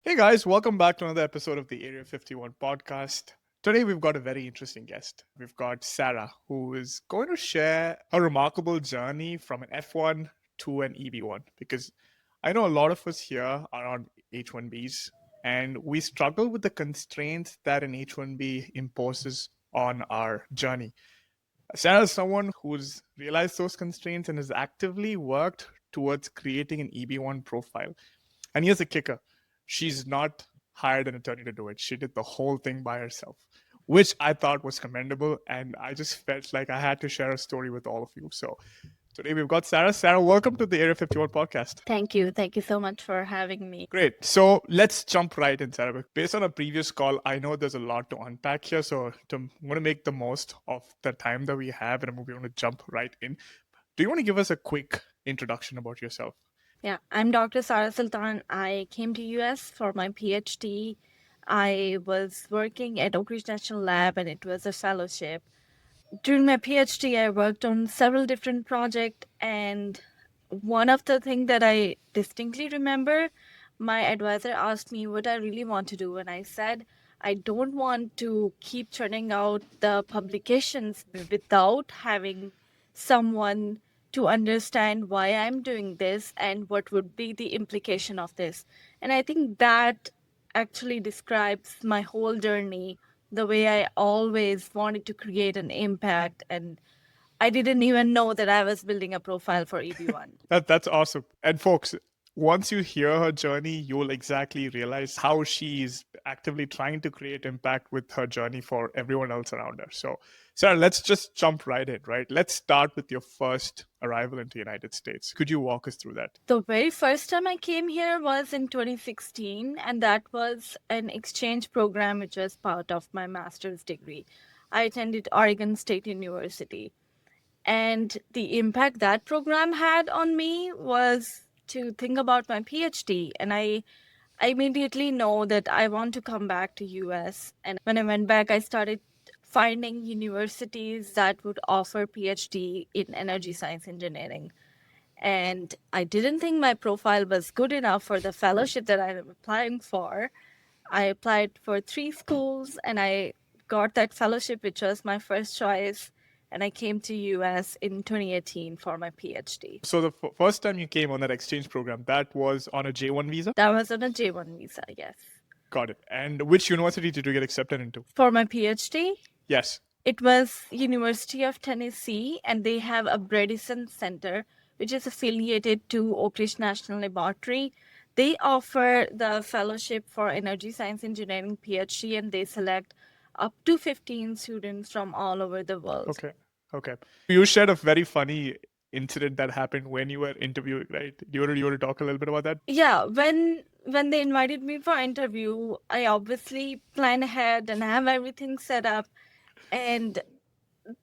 Hey guys, welcome back to another episode of the Area 51 podcast. Today we've got a very interesting guest. We've got Sarah, who is going to share a remarkable journey from an F1 to an EB-1. Because I know a lot of us here are on H-1Bs, and we struggle with the constraints that an H-1B imposes on our journey. Sarah is someone who's realized those constraints and has actively worked towards creating an EB-1 profile. And here's the kicker: she's not hired an attorney to do it. She did the whole thing by herself, which I thought was commendable. And I just felt like I had to share a story with all of you. So today we've got Sarah. Sarah, welcome to the Area 51 podcast. Thank you. Thank you so much for having me. Great. So let's jump right in, Sarah. Based on a previous call, I know there's a lot to unpack here. So I'm going to make the most of the time that we have, and we're going to jump right in. Do you want to give us a quick introduction about yourself? Yeah, I'm Dr.Sara Sultan. I came to US for my PhD. I was working at Oak Ridge National Lab, and it was a fellowship. During my PhD, I worked on several different projects, and one of the things that I distinctly remember, my advisor asked me what I really want to do, and I said, I don't want to keep churning out the publications without having someone to understand why I'm doing this and what would be the implication of this. And I think that actually describes my whole journey, the way I always wanted to create an impact, and I didn't even know that I was building a profile for EB-1. That's awesome. And folks, once you hear her journey, you'll exactly realize how she's actively trying to create impact with her journey for everyone else around her. So, Sarah, let's just jump right in, right? Let's start with your first arrival into the United States. Could you walk us through that? The very first time I came here was in 2016, and that was an exchange program which was part of my master's degree. I attended Oregon State University. And the impact that program had on me was to think about my PhD. And I immediately know that I want to come back to US. And when I went back, I started finding universities that would offer PhD in energy science engineering. And I didn't think my profile was good enough for the fellowship that I'm applying for. I applied for 3 schools and I got that fellowship, which was my first choice. And I came to US in 2018 for my PhD. So the first time you came on that exchange program, that was on a J1 visa? That was on a J1 visa, yes. Got it. And which university did you get accepted into? For my PhD? Yes. It was University of Tennessee, and they have a Bredesen Center, which is affiliated to Oak Ridge National Laboratory. They offer the fellowship for energy science engineering PhD, and they select up to 15 students from all over the world. Okay. You shared a very funny incident that happened when you were interviewing, right? Do you want to talk a little bit about that? Yeah, when they invited me for interview, I obviously plan ahead and have everything set up. And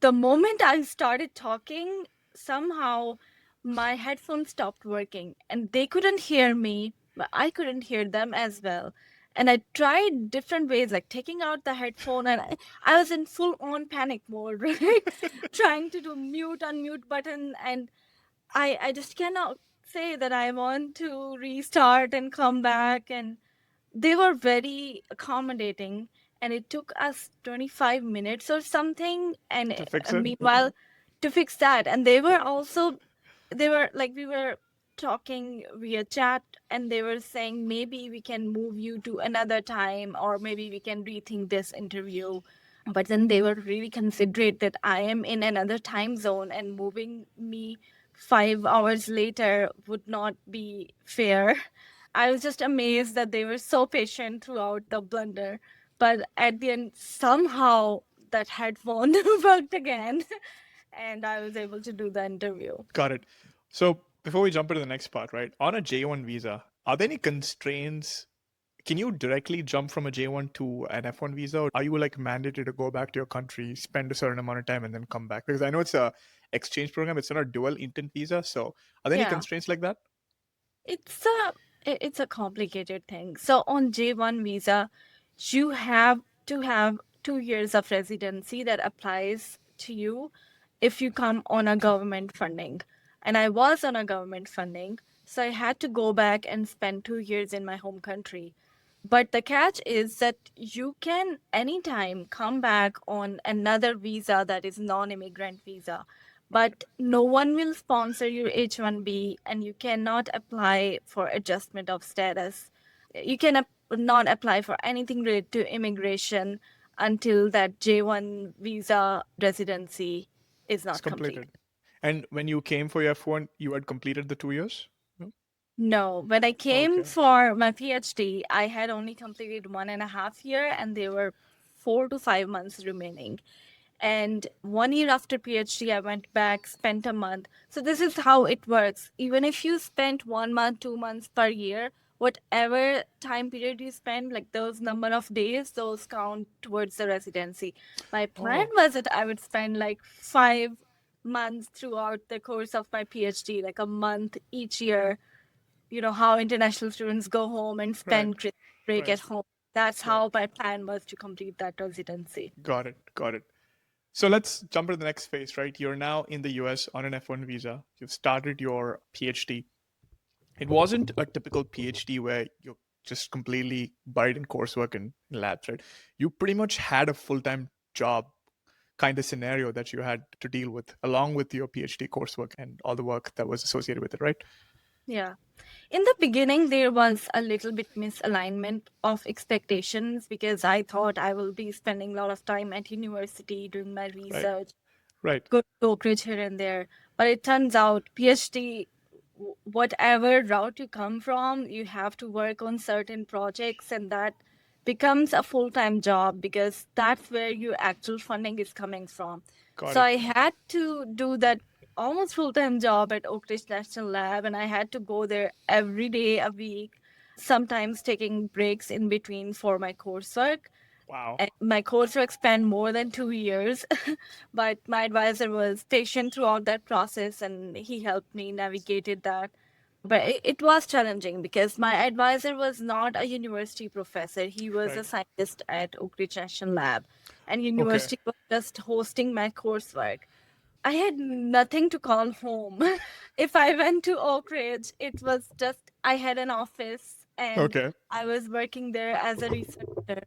the moment I started talking, somehow my headphones stopped working and they couldn't hear me, but I couldn't hear them as well. And I tried different ways, like taking out the headphone, and I was in full on panic mode, right? Trying to do mute, unmute button. And I just cannot say that I want to restart and come back. And they were very accommodating. And it took us 25 minutes or something. And To fix it? meanwhile, to fix that. And they were like, we were talking via chat, and they were saying maybe we can move you to another time, or maybe we can rethink this interview. But then they were really considerate that I am in another time zone, and moving me 5 hours later would not be fair. I was just amazed that they were so patient throughout the blunder. But at the end, somehow that headphone worked again, and I was able to do the interview. Got it. So before we jump into the next part, right? On a J1 visa, are there any constraints? Can you directly jump from a J1 to an F1 visa? Or are you like mandated to go back to your country, spend a certain amount of time, and then come back? Because I know it's a exchange program. It's not a dual intent visa. So are there any Yeah. constraints like that? It's a complicated thing. So on J1 visa, you have to have 2 years of residency that applies to you if you come on a government funding. and I was on a government funding. So I had to go back and spend 2 years in my home country. But the catch is that you can anytime come back on another visa that is non-immigrant visa, but no one will sponsor your H-1B, and you cannot apply for adjustment of status. You can not apply for anything related to immigration until that J1 visa residency is It's not complete. completed. And when you came for your F1, you had completed the 2 years? No? No, when I came Okay. for my PhD, I had only completed 1.5 year, and there were 4 to 5 months remaining. And 1 year after PhD, I went back, spent a month. So this is how it works. Even if you spent 1 month, 2 months per year, whatever time period you spend, like those number of days, those count towards the residency. My plan Oh, was that I would spend like 5 months throughout the course of my PhD, like a month each year. You know how international students go home and right, spend Christmas break right, at home. That's right. how my plan was to complete that residency. Got it, got it. So let's jump to the next phase, right? You're now in the US on an F1 visa. You've started your PhD. It wasn't a typical PhD where you're just completely buried in coursework and labs, right? You pretty much had a full time job kind of scenario that you had to deal with along with your PhD coursework and all the work that was associated with it, right? Yeah. In the beginning, there was a little bit misalignment of expectations because I thought I will be spending a lot of time at university doing my Right, research, right. good brokerage here and there. But it turns out PhD, whatever route you come from, you have to work on certain projects, and that becomes a full-time job because that's where your actual funding is coming from. Got So it. I had to do that almost full-time job at Oak Ridge National Lab, and I had to go there every day a week, sometimes taking breaks in between for my coursework. Wow. And my coursework spanned more than 2 years, but my advisor was patient throughout that process, and he helped me navigated that. But it was challenging because my advisor was not a university professor. He was Right. a scientist at Oak Ridge National Lab, and Okay. university was just hosting my coursework. I had nothing to call home. If I went to Oak Ridge, it was just I had an office and Okay. I was working there as a researcher.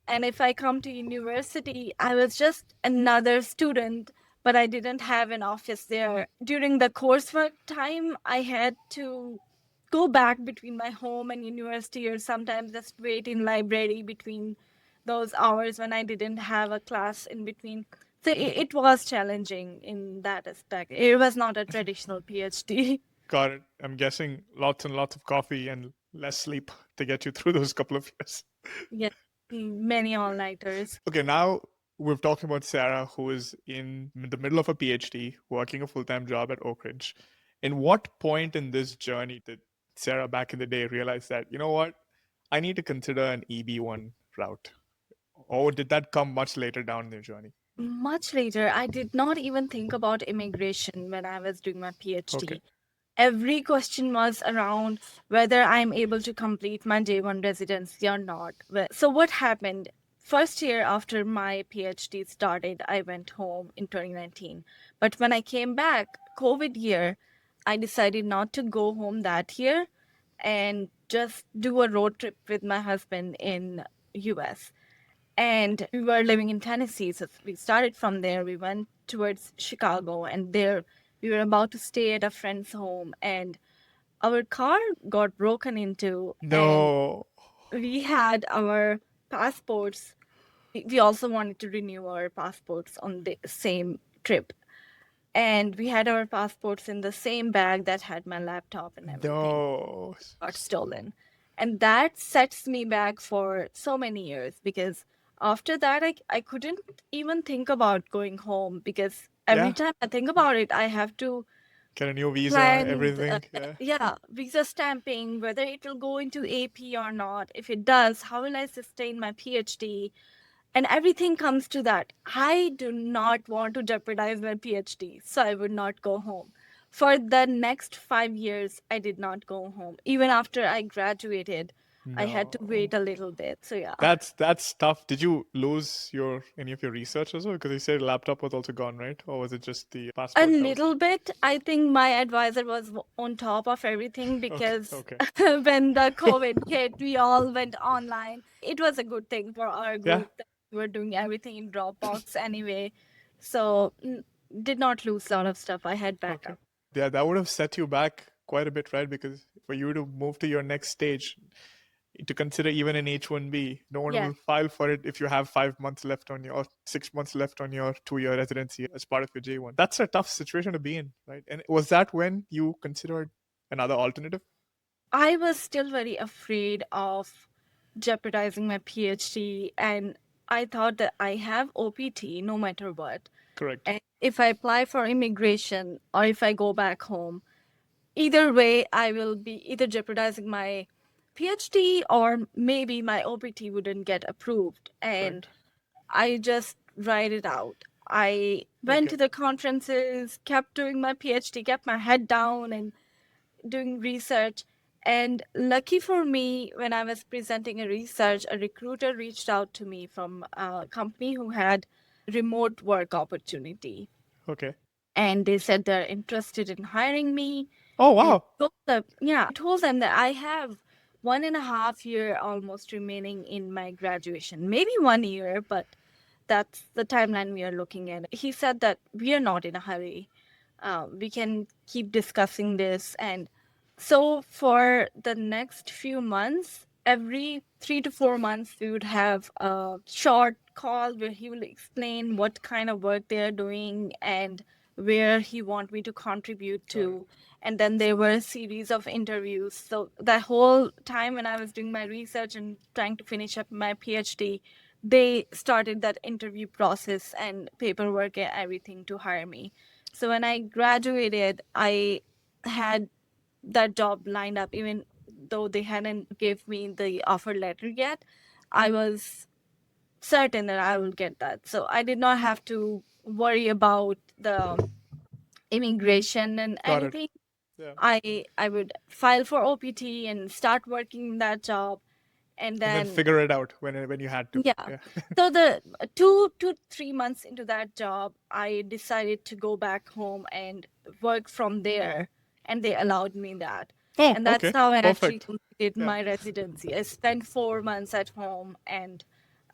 And if I come to university, I was just another student, but I didn't have an office there. During the coursework time, I had to go back between my home and university, or sometimes just wait in library between those hours when I didn't have a class in between. So it was challenging in that aspect. It was not a traditional PhD. Got it. I'm guessing lots and lots of coffee and less sleep to get you through those couple of years. Yeah, many all-nighters. Okay, now we've talked about Sarah, who is in the middle of a PhD, working a full time job at Oak Ridge. In what point in this journey did Sarah back in the day realize that, you know what, I need to consider an EB-1 route? Or did that come much later down in the journey? Much later, I did not even think about immigration when I was doing my Okay, PhD. Every question was around whether I'm able to complete my J1 residency or not. So, what happened? First year after my PhD started, I went home in 2019. But when I came back, COVID year, I decided not to go home that year and just do a road trip with my husband in US. And we were living in Tennessee, so we started from there. We went towards Chicago, and there we were about to stay at a friend's home, and our car got broken into, and no. we had our passports. We also wanted to renew our passports on the same trip, and we had our passports in the same bag that had my laptop and everything No. got stolen. And that sets me back for so many years because after that, I couldn't even think about going home because every Yeah, time I think about it, I have to get a new visa, plan, everything. Yeah. yeah, visa stamping, whether it will go into AP or not. If it does, how will I sustain my PhD? And everything comes to that. I do not want to jeopardize my PhD, so I would not go home. For the next 5 years, I did not go home. Even after I graduated, I had to No. wait a little bit. So yeah. That's tough. Did you lose your any of your research as well? Because you said laptop was also gone, right? Or was it just the A passport that was little bit. I think my advisor was on top of everything okay, because okay. when the COVID hit, we all went online. It was a good thing for our Yeah, group that we were doing everything in Dropbox anyway. So did not lose a lot of stuff. I had okay. backup. Yeah, that would have set you back quite a bit, right? Because for you to move to your next stage, to consider even an H-1B, no one Yeah. will file for it if you have 5 months left on your, or 6 months left on your 2-year residency as part of your J1. That's a tough situation to be in, right? And was that when you considered another alternative? I was still very afraid of jeopardizing my PhD, and I thought that I have OPT no matter what. Correct. And if I apply for immigration or if I go back home, either way, I will be either jeopardizing my PhD or maybe my OPT wouldn't get approved. And Right. I just write it out. I went Okay. to the conferences, kept doing my PhD, kept my head down and doing research. And lucky for me, when I was presenting a research, a recruiter reached out to me from a company who had remote work opportunity. Okay. And they said they're interested in hiring me. Oh And wow. I told them that I have 1.5 year almost remaining in my graduation, maybe 1 year, but that's the timeline we are looking at. He said that we are not in a hurry. We can keep discussing this. And so for the next few months, every 3 to 4 months, we would have a short call where he will explain what kind of work they are doing and where he want me to contribute Got it. to. And then there were a series of interviews. So the whole time when I was doing my research and trying to finish up my PhD, they started that interview process and paperwork and everything to hire me. So when I graduated, I had that job lined up, even though they hadn't gave me the offer letter yet. I was certain that I will get that. So I did not have to worry about the immigration and Got it. anything. Yeah. I would file for OPT and start working in that job, and And then then figure it out when you had to. yeah. Yeah. So the 2 to 3 months into that job, I decided to go back home and work from there, and they allowed me that. Oh, And that's okay. how I actually Perfect. completed Yeah. my residency. I spent 4 months at home and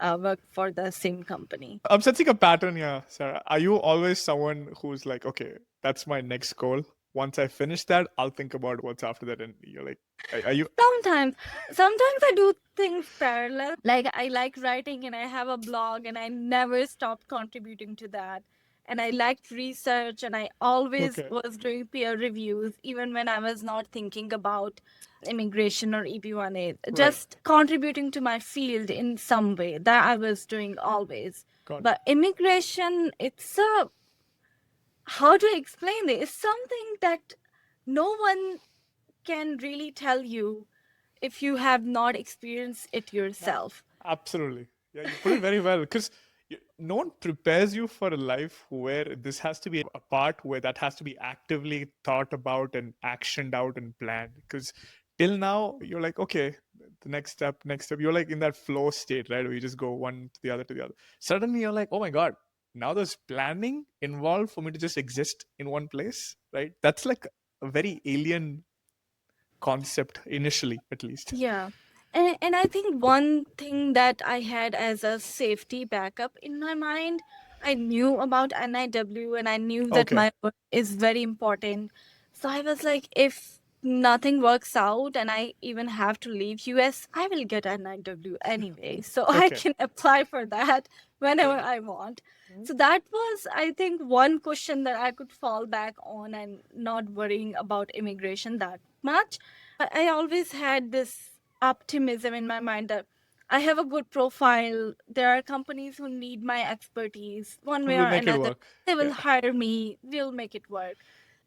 worked for the same company. I'm sensing a pattern here, Sarah. Are you always someone who's like, okay, that's my next goal. Once I finish that, I'll think about what's after that. And you're like, are you Sometimes, sometimes I do things parallel. Like I like writing and I have a blog and I never stopped contributing to that. And I liked research and I always okay? was doing peer reviews, even when I was not thinking about immigration or EB-1A. Right. Just contributing to my field in some way that I was doing always. Got it. But immigration, it's a, how to explain it? It's something that no one can really tell you if you have not experienced it yourself. Absolutely. Yeah, you put it very well because no one prepares you for a life where this has to be a part where that has to be actively thought about and actioned out and planned. Because till now, you're like, okay, the next step, next step. You're like in that flow state, right? Where you just go one to the other to the other. Suddenly, you're like, oh my God, now there's planning involved for me to just exist in one place, right? That's like a very alien concept initially, at least. Yeah. And I think one thing that I had as a safety backup in my mind, I knew about NIW and I knew that Okay. my work is very important. So I was like, if nothing works out and I even have to leave US, I will get NIW anyway. So I Okay. can apply for that whenever Right. I want. So that was, I think, one question that I could fall back on and not worrying about immigration that much. I always had this optimism in my mind that I have a good profile. There are companies who need my expertise one way We'll or make it another. work. They will Yeah. hire me. We'll make it work.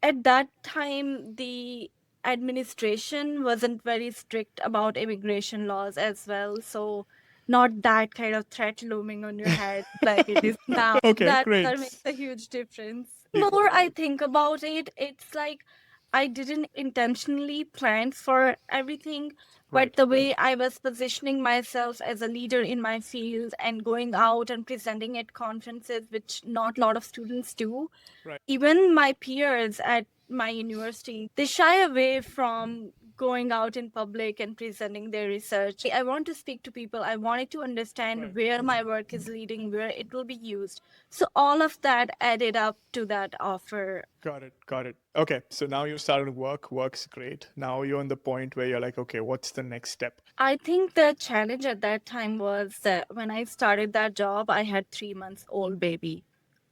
At that time, the administration wasn't very strict about immigration laws as well. So, not that kind of threat looming on your head like it is now. Okay, That great. makes a huge difference. You, More I think about it, it's like I didn't intentionally plan for everything, but Right. the way I was positioning myself as a leader in my field and going out and presenting at conferences, which not a lot of students do, Right. even my peers at my university, they shy away from going out in public and presenting their research. I want to speak to people. I wanted to understand Right. where my work is leading, where it will be used. So all of that added up to that offer. Got it. Got it. Okay. So now you started work. Work's great. Now you're on the point where you're like, okay, what's the next step? I think the challenge at that time was that when I started that job, I had 3 months old baby.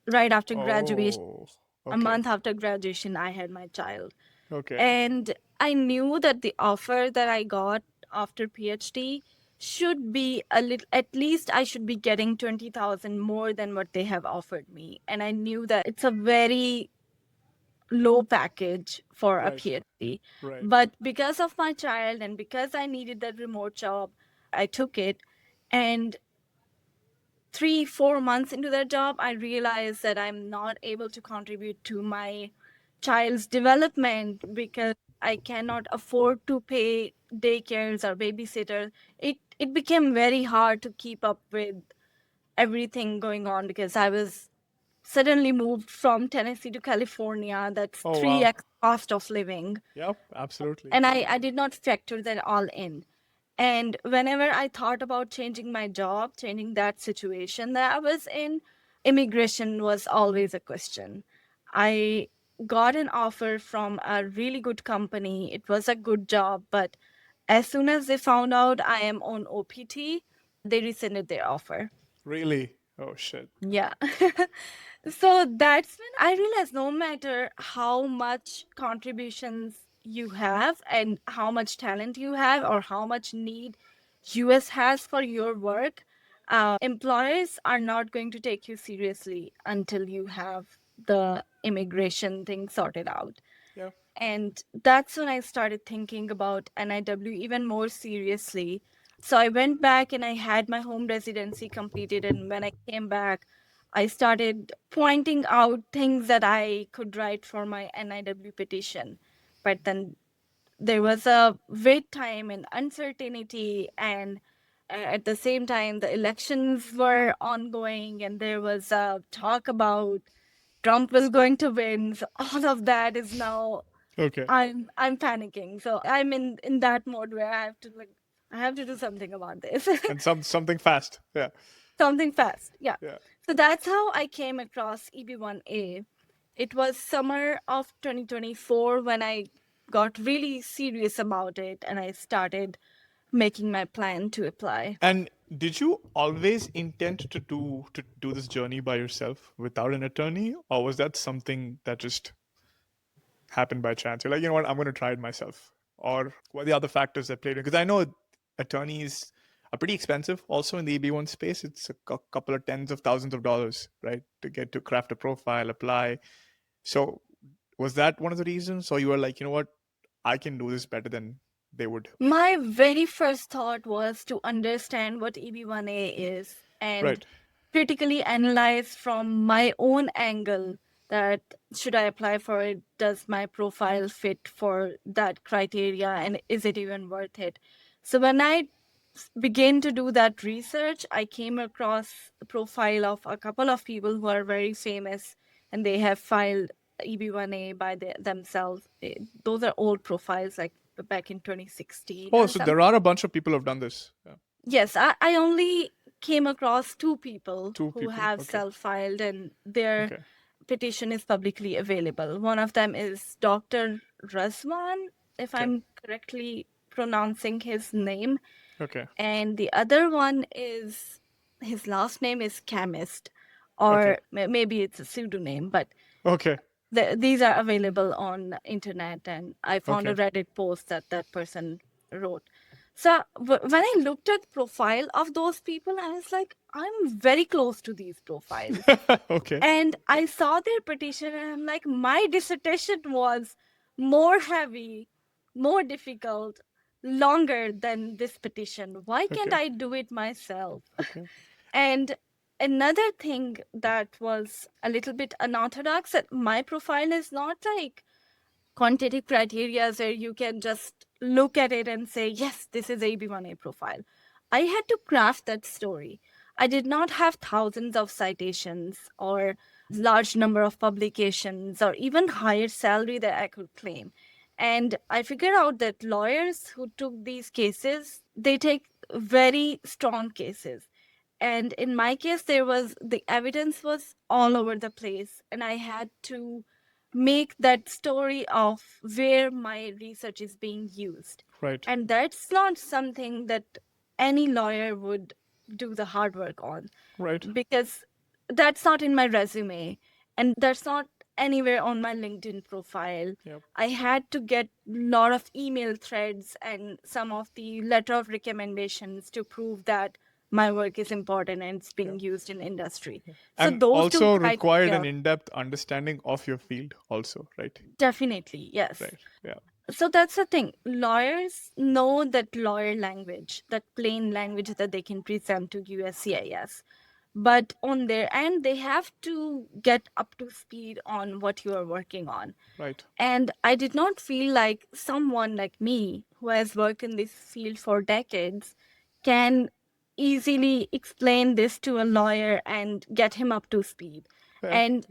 Right after graduation, Oh, a okay. month after graduation, I had my child. Okay. And I knew that the offer that I got after PhD should be a little, at least I should be getting 20,000 more than what they have offered me. And I knew that it's a very low package for a Right. PhD. Right. But because of my child and because I needed that remote job, I took it. And 3, 4 months into that job, I realized that I'm not able to contribute to my child's development because I cannot afford to pay daycares or babysitters. It became very hard to keep up with everything going on because I was suddenly moved from Tennessee to California. That's Oh, wow. 3x cost of living. Yep. Absolutely. And I did not factor that all in. And whenever I thought about changing my job, changing that situation that I was in, immigration was always a question. I got an offer from a really good company. It was a good job, but as soon as they found out I am on OPT, they rescinded their offer. Really? Oh, shit. Yeah. So that's when I realized no matter how much contributions you have and how much talent you have or how much need US has for your work, employers are not going to take you seriously until you have the immigration thing sorted out. Yeah. And that's when I started thinking about NIW even more seriously. So I went back and I had my home residency completed. And when I came back, I started pointing out things that I could write for my NIW petition. But then there was a wait time and uncertainty. And at the same time, the elections were ongoing and there was a talk about Trump was going to win. So all of that is now Okay. I'm panicking. So I'm in that mode where I have to do something about this. And something fast. Yeah. Something fast. Yeah. Yeah. So that's how I came across EB-1A. It was summer of 2024 when I got really serious about it and I started making my plan to apply. And did you always intend to do this journey by yourself without an attorney, or was that something that just happened by chance? You're like, you know what, I'm going to try it myself. Or what are the other factors that played in? Because I know attorneys are pretty expensive also in the EB1 space. It's a couple of tens of thousands of dollars, right? To get to craft a profile, apply. So was that one of the reasons? Or you were like, you know what, I can do this better than they would? My very first thought was to understand what EB-1A is and Right. critically analyze from my own angle that should I apply for it? Does my profile fit for that criteria? And is it even worth it? So when I began to do that research, I came across the profile of a couple of people who are very famous and they have filed EB-1A by themselves. Those are old profiles, like back in 2016 Oh, or so something. there are a bunch of people who have done this. Yeah. Yes, I only came across two people Two who people. have Okay. self-filed and their Okay. petition is publicly available. One of them is Dr. Razwan, if Okay. I'm correctly pronouncing his name, Okay. and the other one is his last name is Chemist, Okay. or maybe it's a pseudonym, but Okay. these are available on internet, and I found a Okay. Reddit post that that person wrote. So when I looked at profile of those people, I was like, I'm very close to these profiles. Okay. And I saw their petition and I'm like, my dissertation was more heavy, more difficult, longer than this petition. Why can't Okay. I do it myself? Okay. And another thing that was a little bit unorthodox, that my profile is not like quantitative criteria where you can just look at it and say, yes, this is EB-1A profile. I had to craft that story. I did not have thousands of citations or large number of publications or even higher salary that I could claim. And I figured out that lawyers who took these cases, they take very strong cases. And in my case, the evidence was all over the place, and I had to make that story of where my research is being used. Right. And that's not something that any lawyer would do the hard work on, Right. because that's not in my resume and that's not anywhere on my LinkedIn profile. Yep. I had to get a lot of email threads and some of the letter of recommendations to prove that my work is important and it's being used in industry. So And those two also required an criteria, in-depth understanding of your field also, right? definitely, yes. Right. Yeah. So that's the thing. Lawyers know that lawyer language, that plain language that they can present to USCIS. But on their end, they have to get up to speed on what you are working on. Right. And I did not feel like someone like me, who has worked in this field for decades, can easily explain this to a lawyer and get him up to speed. Fair. And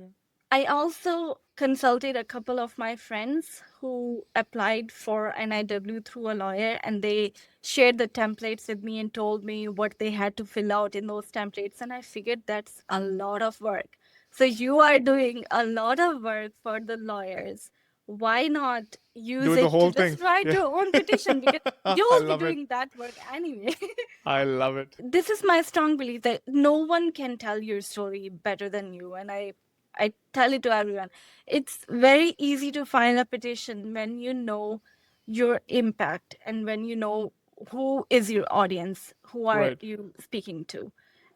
I also consulted a couple of my friends who applied for NIW through a lawyer, and they shared the templates with me and told me what they had to fill out in those templates. And I figured that's a lot of work. So you are doing a lot of work for the lawyers. Why not use Do the it to whole thing. just write Yeah. your own petition? Because I you'll be love it. doing that work anyway. I love it. This is my strong belief that no one can tell your story better than you. And I tell it to everyone. It's very easy to file a petition when you know your impact and when you know who is your audience, who are Right. you speaking to.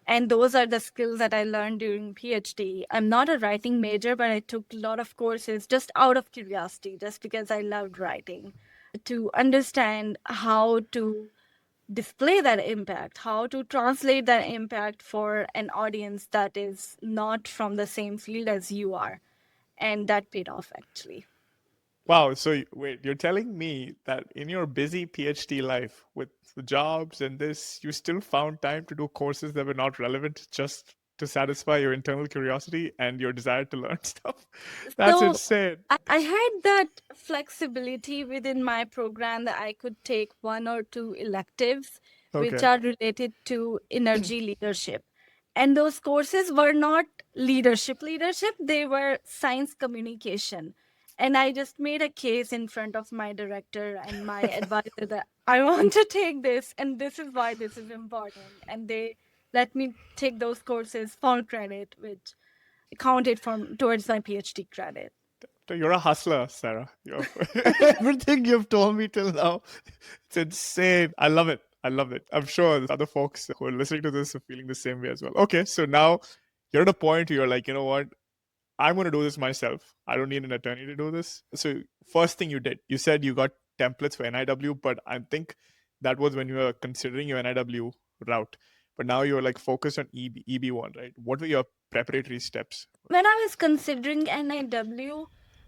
And those are the skills that I learned during PhD. I'm not a writing major, but I took a lot of courses just out of curiosity, just because I loved writing, to understand how to display that impact, how to translate that impact for an audience that is not from the same field as you are. And that paid off actually. Wow. So wait, you're telling me that in your busy PhD life with the jobs and this, you still found time to do courses that were not relevant just to satisfy your internal curiosity and your desire to learn stuff? That's So insane. I had that flexibility within my program that I could take one or two electives which Okay. are related to energy leadership. And those courses were not leadership, they were science communication. And I just made a case in front of my director and my advisor that I want to take this, and this is why this is important. And they let me take those courses for credit, which counted from towards my PhD credit. So you're a hustler, Sarah. Everything you've told me till now, it's insane. I love it. I love it. I'm sure the other folks who are listening to this are feeling the same way as well. Okay, so now you're at a point where you're like, you know what? I'm going to do this myself. I don't need an attorney to do this. So, first thing you did, you said you got templates for NIW, but I think that was when you were considering your NIW route. But now you're like focused on EB1, right? What were your preparatory steps? When I was considering NIW,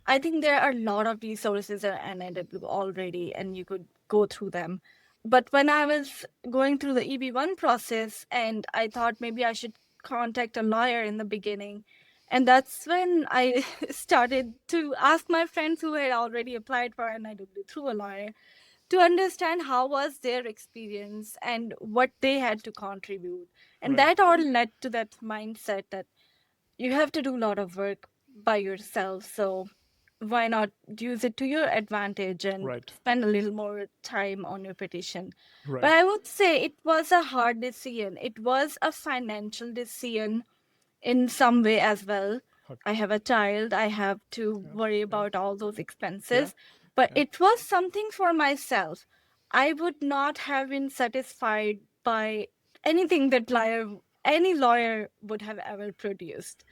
I think there are a lot of resources at NIW already, and you could go through them. But when I was going through the EB1 process, and I thought maybe I should contact a lawyer in the beginning, and that's when I started to ask my friends who had already applied for NIW through a lawyer to understand how was their experience and what they had to contribute. And Right. that all led to that mindset that you have to do a lot of work by yourself. So why not use it to your advantage and Right. spend a little more time on your petition? Right. But I would say it was a hard decision. It was a financial decision in some way as well. Okay. I have a child, I have to worry Yeah. about all those Yeah. expenses. But Yeah. it was something for myself. I would not have been satisfied by anything that any lawyer would have ever produced.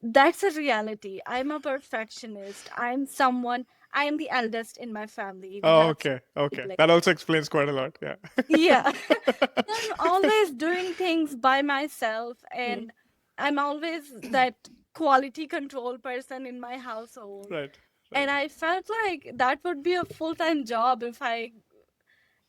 That's a reality. I'm a perfectionist. I am the eldest in my family. We Oh, have okay. Okay. siblings. That also explains quite a lot. Yeah. Yeah. I'm always doing things by myself, and I'm always that quality control person in my household. Right. And I felt like that would be a full-time job if I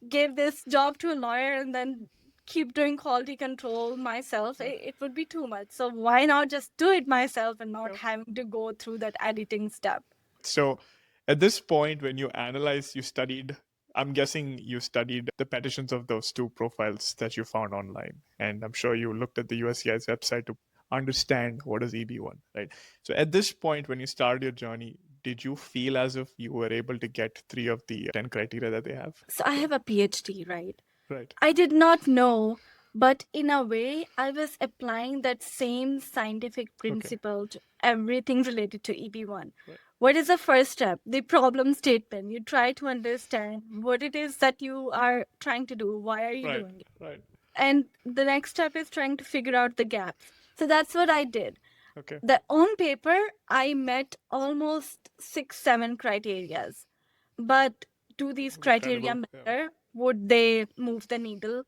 gave this job to a lawyer and then keep doing quality control myself. It would be too much. So why not just do it myself and not having to go through that editing step? So at this point, when you analyze, you studied, I'm guessing you studied the petitions of those two profiles that you found online. And I'm sure you looked at the USCIS website to understand what is EB-1, right? So at this point, when you started your journey, did you feel as if you were able to get 3 of the 10 criteria that they have? So I have a PhD, right? Right. I did not know, but in a way, I was applying that same scientific principle to everything related to EB1. Right. What is the first step? The problem statement. You try to understand what it is that you are trying to do. Why are you doing it? Right. And the next step is trying to figure out the gaps. So that's what I did. Okay. On paper, I met almost 6-7 criterias. But do these criteria matter? Would they move the needle?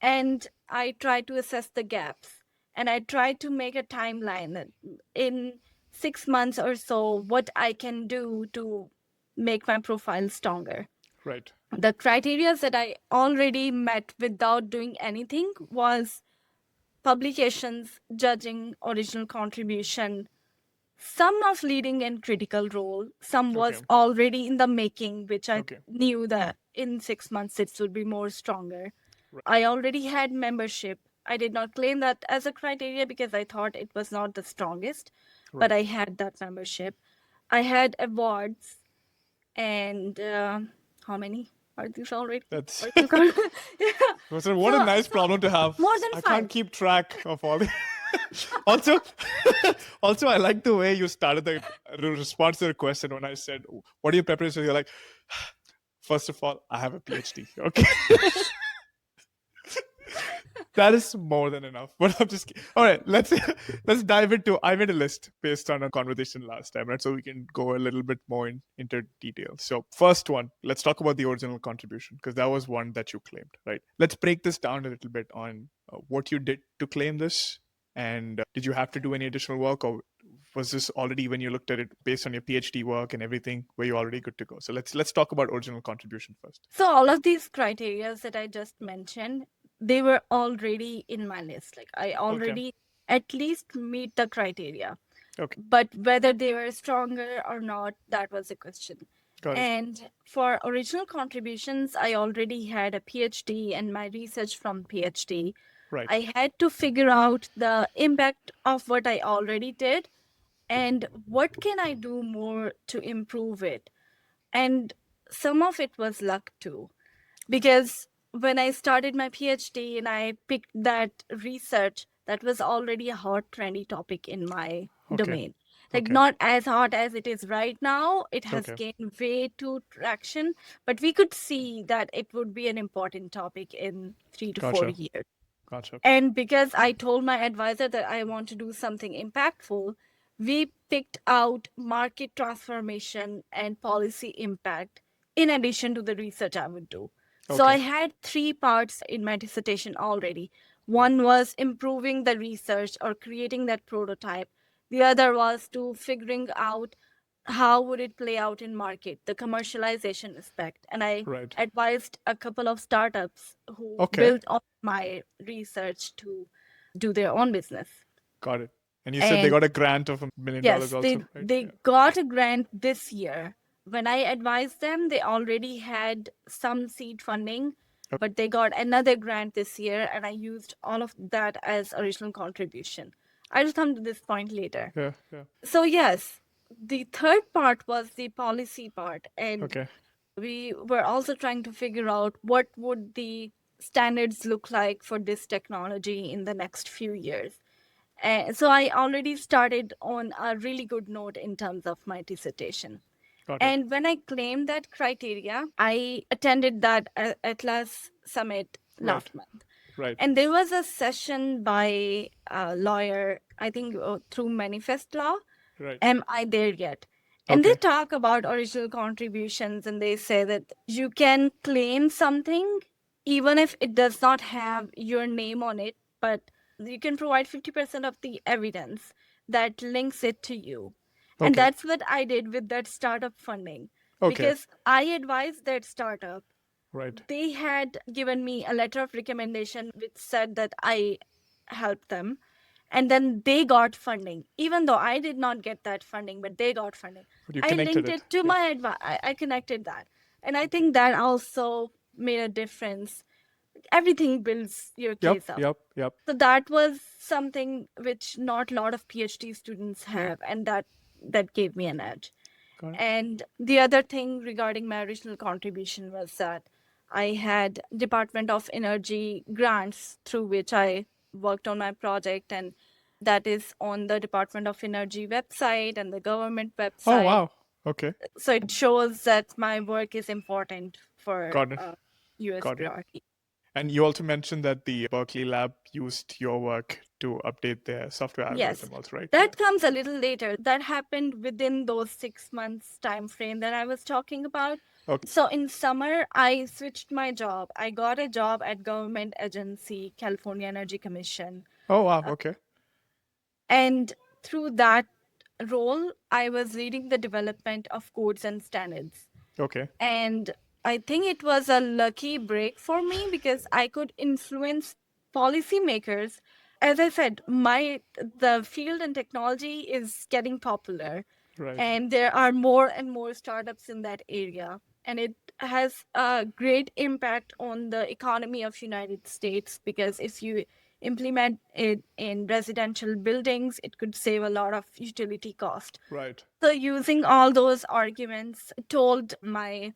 And I try to assess the gaps. And I try to make a timeline in 6 months or so what I can do to make my profile stronger. Right. The criteria that I already met without doing anything was publications, judging, original contribution, some of leading and critical role, some was already in the making, which I knew that in 6 months it would be more stronger. I already had membership. I did not claim that as a criteria because I thought it was not the strongest, but I had that membership. I had awards, and how many are these already? That's yeah. what a nice problem to have. More than 5. I can't keep track of all the. also, also, I like the way you started the response to the question when I said, "What are your preparations?" You're like, first of all, I have a PhD. Okay. That is more than enough. But I'm just kidding. All right. Let's dive into. I made a list based on a conversation last time, right? So we can go a little bit more into detail. So first one, let's talk about the original contribution because that was one that you claimed, right? Let's break this down a little bit on what you did to claim this, and did you have to do any additional work, or was this already when you looked at it based on your PhD work and everything, were you already good to go? So let's talk about original contribution first. So all of these criteria that I just mentioned, they were already in my list. Like I already at least meet the criteria. Okay. But whether they were stronger or not, that was a question. And for original contributions, I already had a PhD and my research from PhD. Right. I had to figure out the impact of what I already did and what can I do more to improve it. And some of it was luck too, because when I started my PhD and I picked that research, that was already a hot, trendy topic in my domain. Like not as hot as it is right now. It has gained way too traction, but we could see that it would be an important topic in 3 to 4 years. Gotcha. And because I told my advisor that I want to do something impactful, we picked out market transformation and policy impact in addition to the research I would do. So I had 3 parts in my dissertation already. One was improving the research or creating that prototype. The other was to figuring out how would it play out in market, the commercialization aspect. And I advised a couple of startups who built on my research to do their own business. Got it. And you said they got a grant of $1 million yes, also, right? They got a grant this year. When I advised them, they already had some seed funding, but they got another grant this year, and I used all of that as original contribution. I'll come to this point later. Yeah. So yes, the third part was the policy part, and we were also trying to figure out what would the standards look like for this technology in the next few years. So I already started on a really good note in terms of my dissertation. And when I claimed that criteria, I attended that Atlas Summit last month. Right. And there was a session by a lawyer, I think through Manifest Law. Right. Am I there yet? And they talk about original contributions, and they say that you can claim something even if it does not have your name on it, but you can provide 50% of the evidence that links it to you. And Okay. that's what I did with that startup funding, Okay. because I advised that startup. Right. They had given me a letter of recommendation which said that I helped them. And then they got funding, even though I did not get that funding, but they got funding. But you I connected linked it. it to Yeah. my advice. I connected that. And I think that also made a difference. Everything builds your Yep. case up. Yep. Yep. So that was something which not a lot of PhD students have, and that gave me an edge. Got it. And the other thing regarding my original contribution was that I had Department of Energy grants through which I worked on my project, and that is on the Department of Energy website and the government Oh, website. wow. Okay. So it shows that my work is important for Got it. US Got it. priority. And you also mentioned that the Berkeley lab used your work to update their software Yes, algorithm also, right? that comes a little later. That happened within those 6 months time frame that I was talking about. Okay. So in summer, I switched my job. I got a job at government agency, California Energy Commission. Oh, wow. Okay. And through that role, I was leading the development of codes and standards. Okay. And I think it was a lucky break for me because I could influence policymakers. As I said, the field and technology is getting popular, Right. and there are more and more startups in that area, and it has a great impact on the economy of United States, because if you implement it in residential buildings, it could save a lot of utility cost. Right. So using all those arguments, told my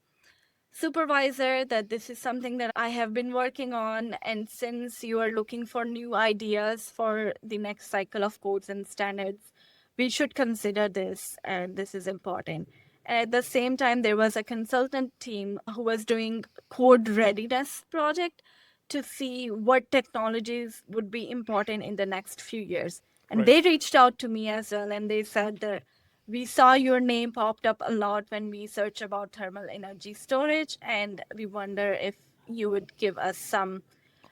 supervisor that this is something that I have been working on. And since you are looking for new ideas for the next cycle of codes and standards, we should consider this, and this is important. And at the same time, there was a consultant team who was doing code readiness project to see what technologies would be important in the next few years. And Right. they reached out to me as well, and they said that we saw your name popped up a lot when we search about thermal energy storage, and we wonder if you would give us some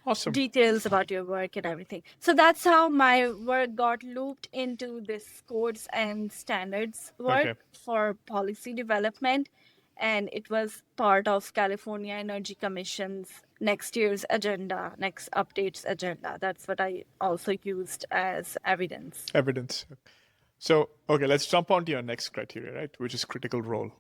Awesome. details about your work and everything. So that's how my work got looped into this codes and standards work Okay. for policy development. And it was part of California Energy Commission's next year's agenda, next updates agenda. That's what I also used as evidence. Evidence. So, okay, let's jump on to your next criteria, right? Which is critical role.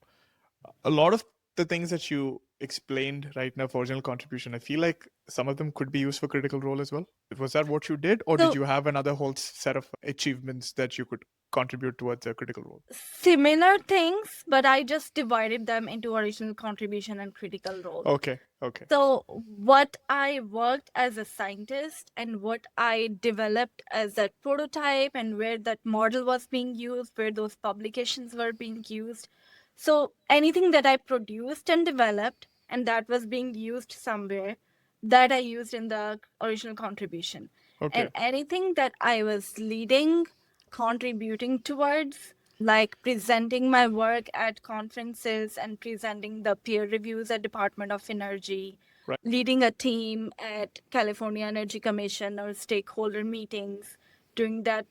A lot of the things that you explained right now for original contribution, I feel like some of them could be used for critical role as well. Was that what you did, or did So you have another whole set of achievements that you could contribute towards a critical role? similar things, but I just divided them into original contribution and critical role. Okay. Okay. So, what I worked as a scientist and what I developed as that prototype, and where that model was being used, where those publications were being used. So, anything that I produced and developed and that was being used somewhere, that I used in the original contribution. Okay. And anything that I was leading, contributing towards, like presenting my work at conferences and presenting the peer reviews at Department of Energy, Right. leading a team at California Energy Commission or stakeholder meetings, doing that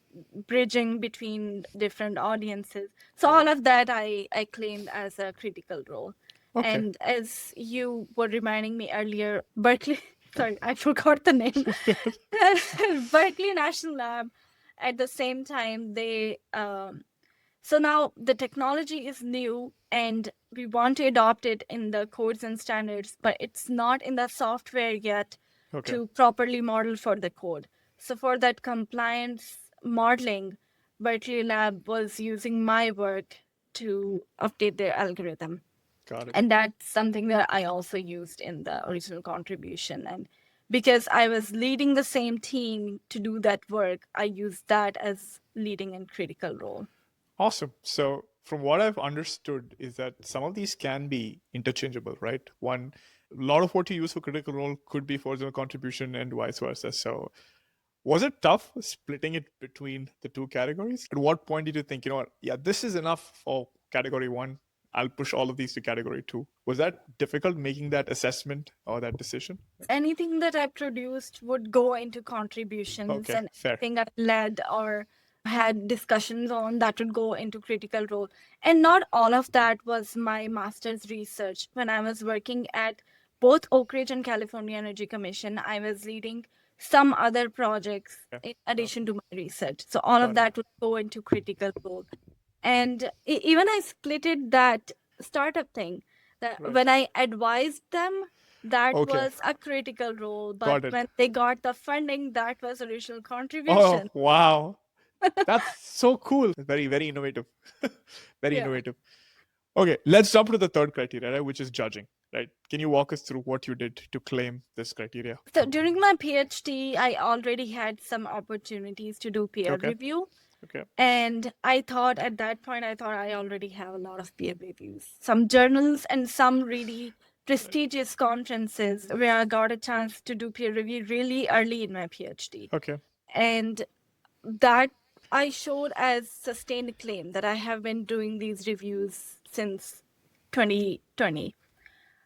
bridging between different audiences. So all of that I claimed as a critical role. Okay. And as you were reminding me earlier, Berkeley, sorry, I forgot the name. Berkeley National Lab, at the same time, so now the technology is new and we want to adopt it in the codes and standards, but it's not in the software yet Okay. to properly model for the code. So for that compliance modeling, Berkeley Lab was using my work to update their algorithm. Got it. And that's something that I also used in the original contribution. And because I was leading the same team to do that work, I used that as leading and critical role. Awesome. So, from what I've understood, is that some of these can be interchangeable, right? One, a lot of what you use for critical role could be for original contribution and vice versa. So, was it tough splitting it between the two categories? At what point did you think, you know what, yeah, this is enough for category one. I'll push all of these to category two. Was that difficult making that assessment or that decision? Anything that I produced would go into contributions, Okay, and fair. anything I led or had discussions on that would go into critical role. And not all of that was my master's research. When I was working at both Oak Ridge and California Energy Commission, I was leading some other projects Yeah. in addition to my research. So all of Got it. that would go into critical role. And even I splitted that startup thing. That Right. when I advised them, that Okay. was a critical role. But Got it. when they got the funding, that was additional Oh, contribution. wow. That's so cool. Very, very innovative. Very Yeah. innovative. Okay, let's jump to the third criteria, right, which is judging, right? Can you walk us through what you did to claim this criteria? So during my PhD, I already had some opportunities to do peer Okay. review. Okay. And I thought at that point, I thought I already have a lot of peer reviews, some journals and some really prestigious conferences where I got a chance to do peer review really early in my PhD. Okay. And that I showed as sustained claim that I have been doing these reviews since 2020.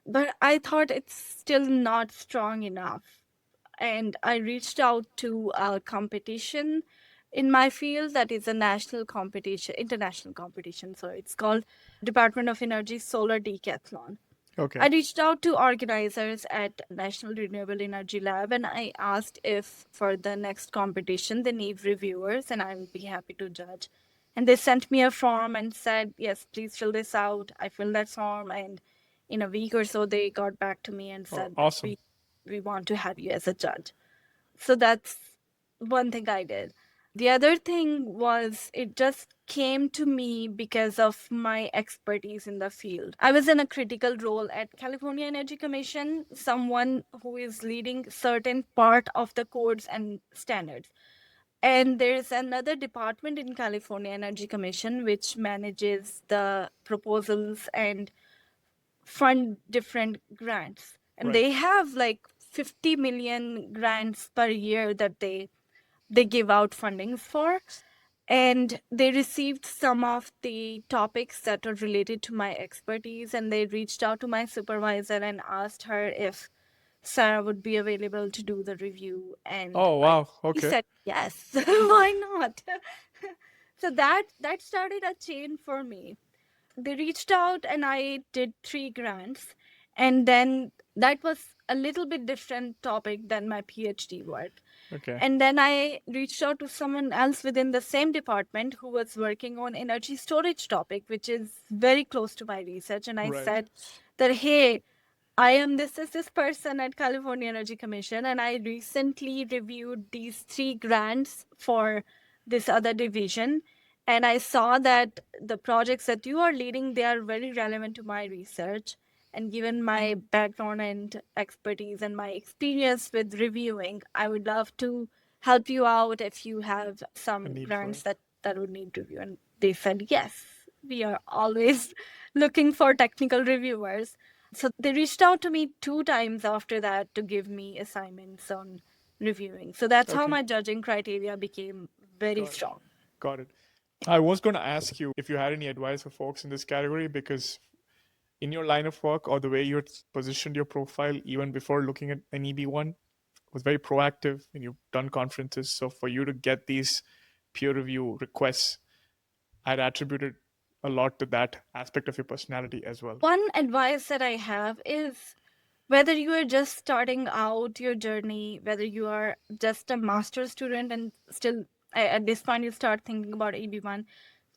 But I thought it's still not strong enough. And I reached out to a competition in my field that is a national competition, international competition. So it's called Department of Energy Solar Decathlon. Okay. I reached out to organizers at National Renewable Energy Lab and I asked if for the next competition they need reviewers and I would be happy to judge. And they sent me a form and said, yes, please fill this out. I filled that form and in a week or so they got back to me and Oh, said that awesome. we want to have you as a judge. So that's one thing I did. The other thing was it just came to me because of my expertise in the field. I was in a critical role at California Energy Commission, someone who is leading certain part of the codes and standards. And there's another department in California Energy Commission which manages the proposals and fund different grants. And Right. they have like 50 million grants per year that they give out fundings for. And they received some of the topics that are related to my expertise. And they reached out to my supervisor and asked her if Sarah would be available to do the review. And Oh, wow. she Okay. said, yes, why not? So that started a chain for me. They reached out and I did 3 grants. And then that was a little bit different topic than my PhD work. Okay. And then I reached out to someone else within the same department who was working on energy storage topic, which is very close to my research. And I Right. said that, hey, I am this person at California Energy Commission, and I recently reviewed these 3 grants for this other division. And I saw that the projects that you are leading, they are very relevant to my research. And given my background and expertise and my experience with reviewing, I would love to help you out if you have A some need for grants it. that would need review. And they said, yes, we are always looking for technical reviewers. So they reached out to me 2 times after that to give me assignments on reviewing. So that's how Okay. my judging criteria became very Got it. strong. Got it. I was going to ask you if you had any advice for folks in this category because in your line of work or the way you had positioned your profile even before looking at an EB1 was very proactive and you've done conferences. So for you to get these peer review requests, I'd attributed a lot to that aspect of your personality as well. One advice that I have is whether you are just starting out your journey, whether you are just a master's student and still at this point you start thinking about EB1,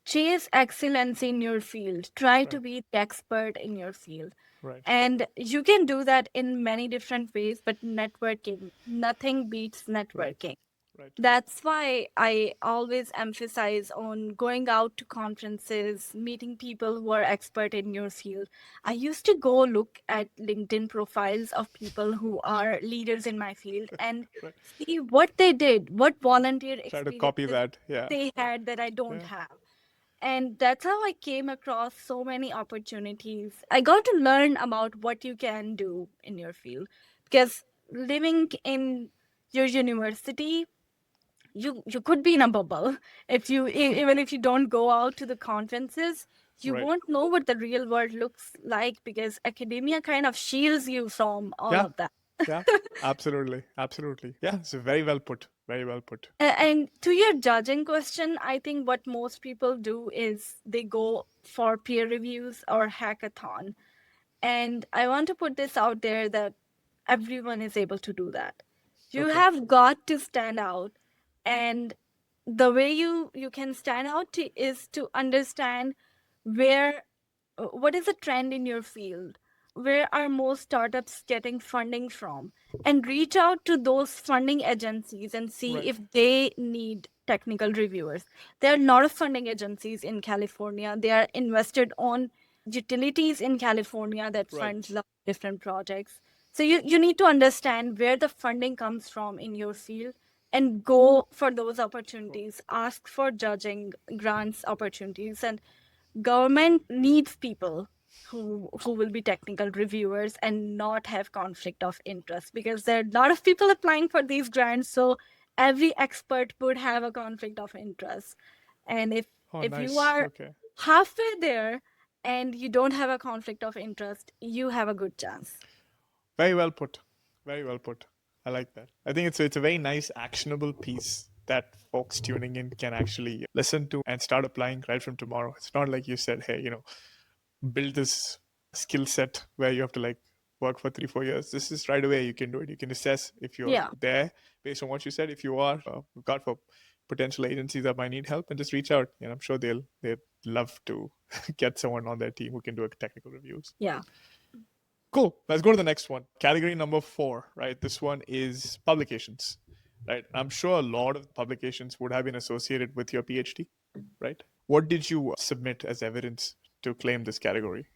chase excellence in your field. Try to Right. be the expert in your field. Right. And you can do that in many different ways, but networking, nothing beats Right. networking. Right. That's why I always emphasize on going out to conferences, meeting people who are expert in your field. I used to go look at LinkedIn profiles of people who are leaders in my field and Right. see what they did, what volunteer Try to copy experiences that. Yeah. they had that I don't Yeah. have. And that's how I came across so many opportunities. I got to learn about what you can do in your field because living in your university, you could be in a bubble. If you even if you don't go out to the conferences, you Right. won't know what the real world looks like because academia kind of shields you from all Yeah. of that. Yeah, absolutely. Absolutely. Yeah, so very well put. Very well put. And to your judging question, I think what most people do is they go for peer reviews or hackathon. And I want to put this out there that everyone is able to do that. You Okay. have got to stand out. And the way you can stand out is to understand where what is the trend in your field, where are most startups getting funding from, and reach out to those funding agencies and see Right. if they need technical reviewers. There are a lot of funding agencies in California. They are invested on utilities in California that Right. funds lot of different projects. So you need to understand where the funding comes from in your field and go for those opportunities. Ask for judging grants opportunities, and government needs people who will be technical reviewers and not have conflict of interest, because there are a lot of people applying for these grants, so every expert would have a conflict of interest. And Oh, if you nice. are Okay. halfway there and you don't have a conflict of interest, you have a good chance. Very well put. Very well put. I like that. I think it's a very nice actionable piece that folks tuning in can actually listen to and start applying right from tomorrow. It's not like you said, hey, build this skill set where you have to like work for 3 4 years. This is right away. You can do it. You can assess if you're Yeah. there based on what you said. If you are, look out for potential agencies that might need help and just reach out. And I'm sure they'd love to get someone on their team who can do a technical reviews. Yeah. Cool. Let's go to the next one. Category number 4, right? This one is publications, right? I'm sure a lot of publications would have been associated with your PhD, right? What did you submit as evidence to claim this category?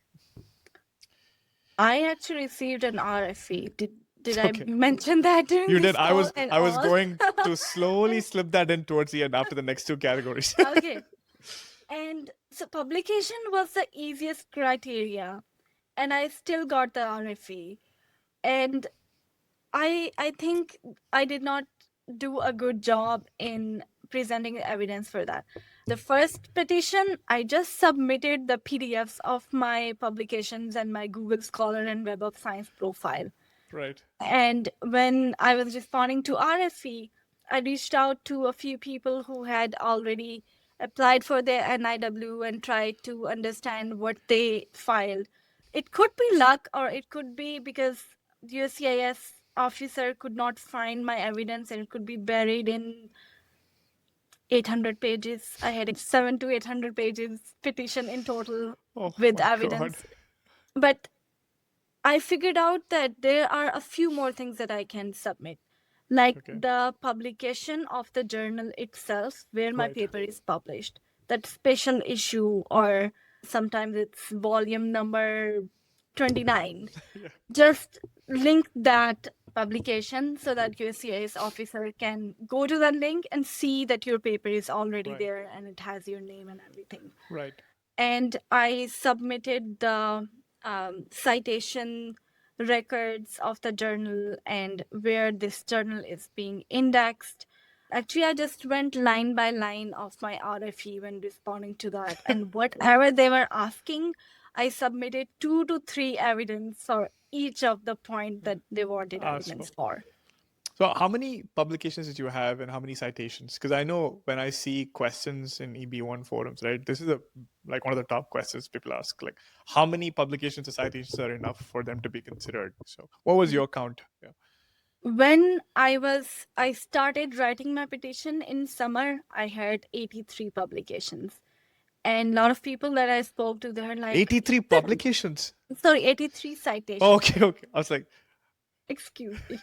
I actually received an RFE. Did I Okay. mention that during You did. this I call was and I was all? going to slowly slip that in towards the end after the next two categories. Okay. And so publication was the easiest criteria, and I still got the RFE. And I think I did not do a good job in presenting evidence for that. The first petition, I just submitted the PDFs of my publications and my Google Scholar and Web of Science profile. Right. And when I was responding to RFE, I reached out to a few people who had already applied for their NIW and tried to understand what they filed. It could be luck, or it could be because the USCIS officer could not find my evidence, and it could be buried in 800 pages. I had 7 to 800 pages petition in total Oh with my God. evidence. But I figured out that there are a few more things that I can submit, like Okay. the publication of the journal itself, where my Right. paper is published, that special issue, or sometimes it's volume number 29. Yeah. Just link that publication so that USCIS officer can go to that link and see that your paper is already Right. there and it has your name and everything. Right. And I submitted the citation records of the journal and where this journal is being indexed. Actually, I just went line by line of my RFE when responding to that. And whatever they were asking, I submitted 2 to 3 evidence for each of the point that they wanted Ask for. evidence for. So, how many publications did you have, and how many citations? Because I know when I see questions in EB1 forums, right, this is like one of the top questions people ask. Like, how many publications or citations are enough for them to be considered? So, what was your count? Yeah. When I started writing my petition in summer, I had 83 publications. And a lot of people that I spoke to, they're like, 83 publications. sorry, 83 citations. Oh, okay, okay. I was like, Excuse me.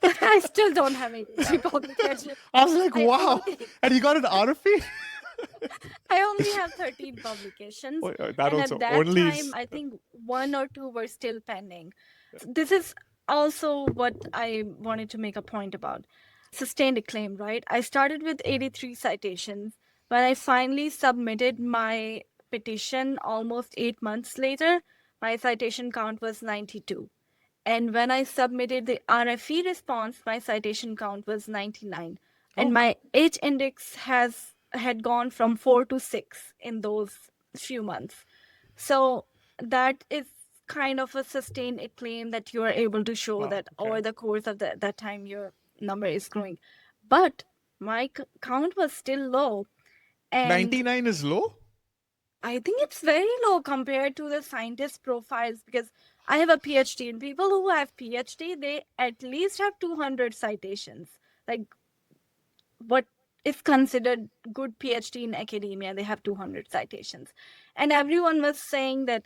I still don't have 83 publications. I was like, I wow. only- And you got an RFE? I only have 13 publications. Oh, that And also at that only time, is- I think 1 or 2 were still pending. This is also what I wanted to make a point about. Sustained acclaim, right? I started with 83 citations. When I finally submitted my petition almost 8 months later, my citation count was 92. And when I submitted the RFE response, my citation count was 99. And my H index had gone from 4 to 6 in those few months. So that is kind of a sustained acclaim that you are able to show Wow. that over Okay. the course of that time your number is growing. But my count was still low. And 99 is low? I think it's very low compared to the scientist profiles, because I have a PhD, and people who have PhD, they at least have 200 citations. Like, what is considered good PhD in academia, they have 200 citations. And everyone was saying that